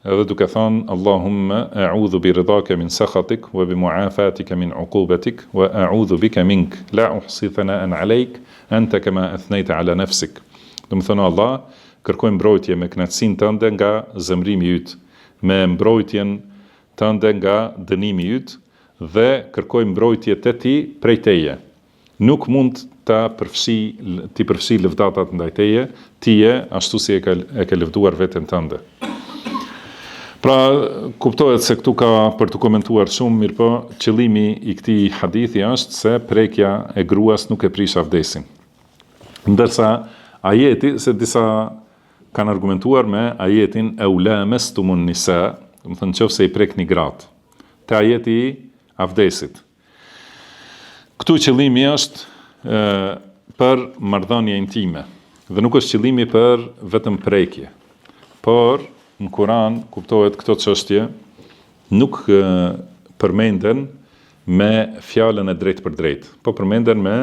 edhe duke thonë Allahumma a'udhu bi ridhaka min sakhatik wa bi mu'afatika min uqubatik wa a'udhu bika mink la uhsi thana'an 'alayk anta kama athnayta 'ala nafsik. Do të thonë Allah, kërkoj mbrojtje me kënaqësinë tënde nga zemrimi yt, me mbrojtjen tënde nga dënimi yt dhe kërkoj mbrojtje te ti prej teje. Nuk mund ti përfshi lëvdatat ndaj teje, tije ashtu si e ke lëvduar veten tënde. Pra, kuptohet se këtu ka për të komentuar shumë, mirë po, qëllimi i këtij hadithi është se prekja e gruas nuk e prish avdesin. Ndërsa ajeti, se disa kanë argumentuar me ajetin e ulamestumun nisa, do të thënë nëse i prekni gratë, te ajeti i avdesit. Këtu qëllimi është për marrëdhënie intime, dhe nuk është qëllimi për vetëm prekje, por në Kur'an kuptohet këto çështje nuk përmenden me fjalën e drejtë për drejtë, po përmenden me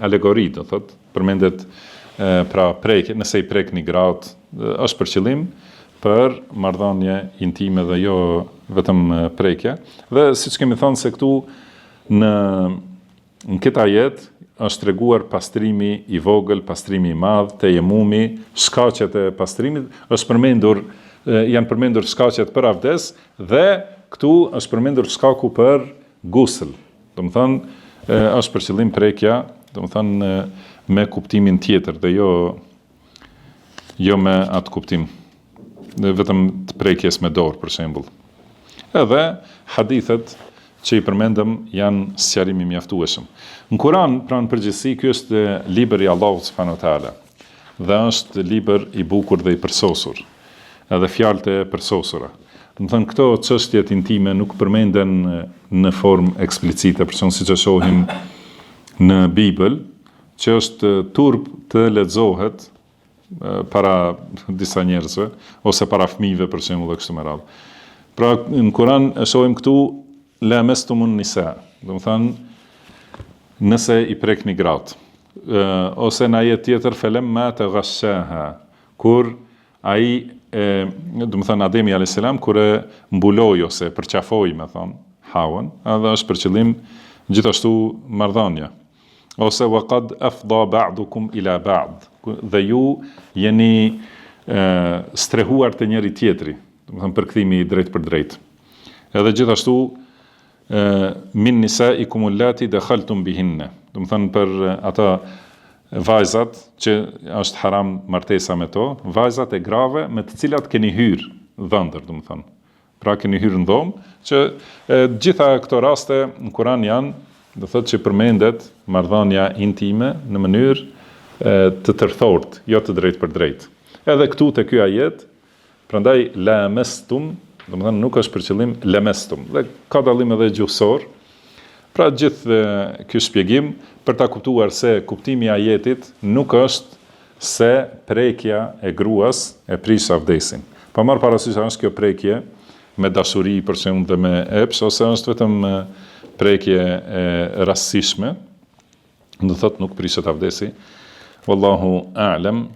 alegori, do thotë, përmendet pra prekje, nëse i prekni gratë, është për qëllim për marrëdhënie intime dhe jo vetëm prekje. Dhe siç kemi thënë se këtu në këtë ajet është treguar pastrimi i vogël, pastrimi i madh, tejemumi, shkaqet e pastrimit, është përmendur, janë përmendur shkaqet për avdes dhe këtu është përmendur shkaku për gusl. Do të thonë është për qëllim prekja, do të thonë me kuptimin tjetër dhe jo me atë kuptim, vetëm të prekjes me dorë për shembull. Edhe hadithet që i përmendëm janë sqarimi mjaftueshëm. Në Kur'an, pra në përgjithësi, ky është libri i Allahut subhanahu wa taala dhe është libër i bukur dhe i përsosur, edhe fjalët e përsosura. Do të thënë këto çështjet intime nuk përmenden në formë eksplicite, për shembull siç e shohim në Bibël, që është turp të lexohet para disa njerëzve ose para fëmijëve për shembull kështu me radhë. Pra në Kur'an e shohim këtu lamestumun nisa, do të thënë nëse i prekni gratë, ose në ajet tjetër falamma taghashaha, kur ai do të thënë Ademi alayhis salam kur e mbuloi ose përqafoi, me thon Hawan, edhe është për qëllim gjithashtu marrëdhënia. Ose waqad afdha ba'dukum ila ba'd, dhe ju jeni strehuar të njëri tjetri, do të thënë përkthimi drejt për drejt. Edhe gjithashtu min nisaikum allati dakhaltum bihinna, do të thënë për ata vajzat që është haram martesa me to, vajzat e grave me të cilat keni hyrë dhëndër, do të thënë. Pra keni hyrë në dhomë, që gjitha këto raste në Kur'an janë, do thotë që përmendet marrëdhënia intime në mënyrë të tërthort, jo të drejtë për drejtë. Edhe këtu te ky ajet, prandaj lamestum, do të thënë nuk është për qëllim lamestum, dhe ka dallim edhe gjuhësor. Pra gjithë ky shpjegim për ta kuptuar se kuptimi i ajetit nuk është se prekja e gruas e prish avdesin. Pa marr parasysh është kjo prekje me dashuri për shembull dhe me epsh, ose është vetëm prekje e rastësishme, do thotë nuk prishet avdesi. Wallahu a'lam.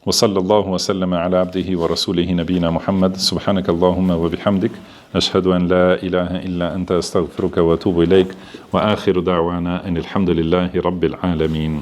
Wa sallallahu wa sallama ala abdihi wa rasulihi nabina Muhammad. Subhanaka Allahumma wa bihamdik, ashhadu an la ilaha illa anta astaghfiruka wa atubu ilaik, wa akhiru da'wana anil hamdulillahi rabbil alamin.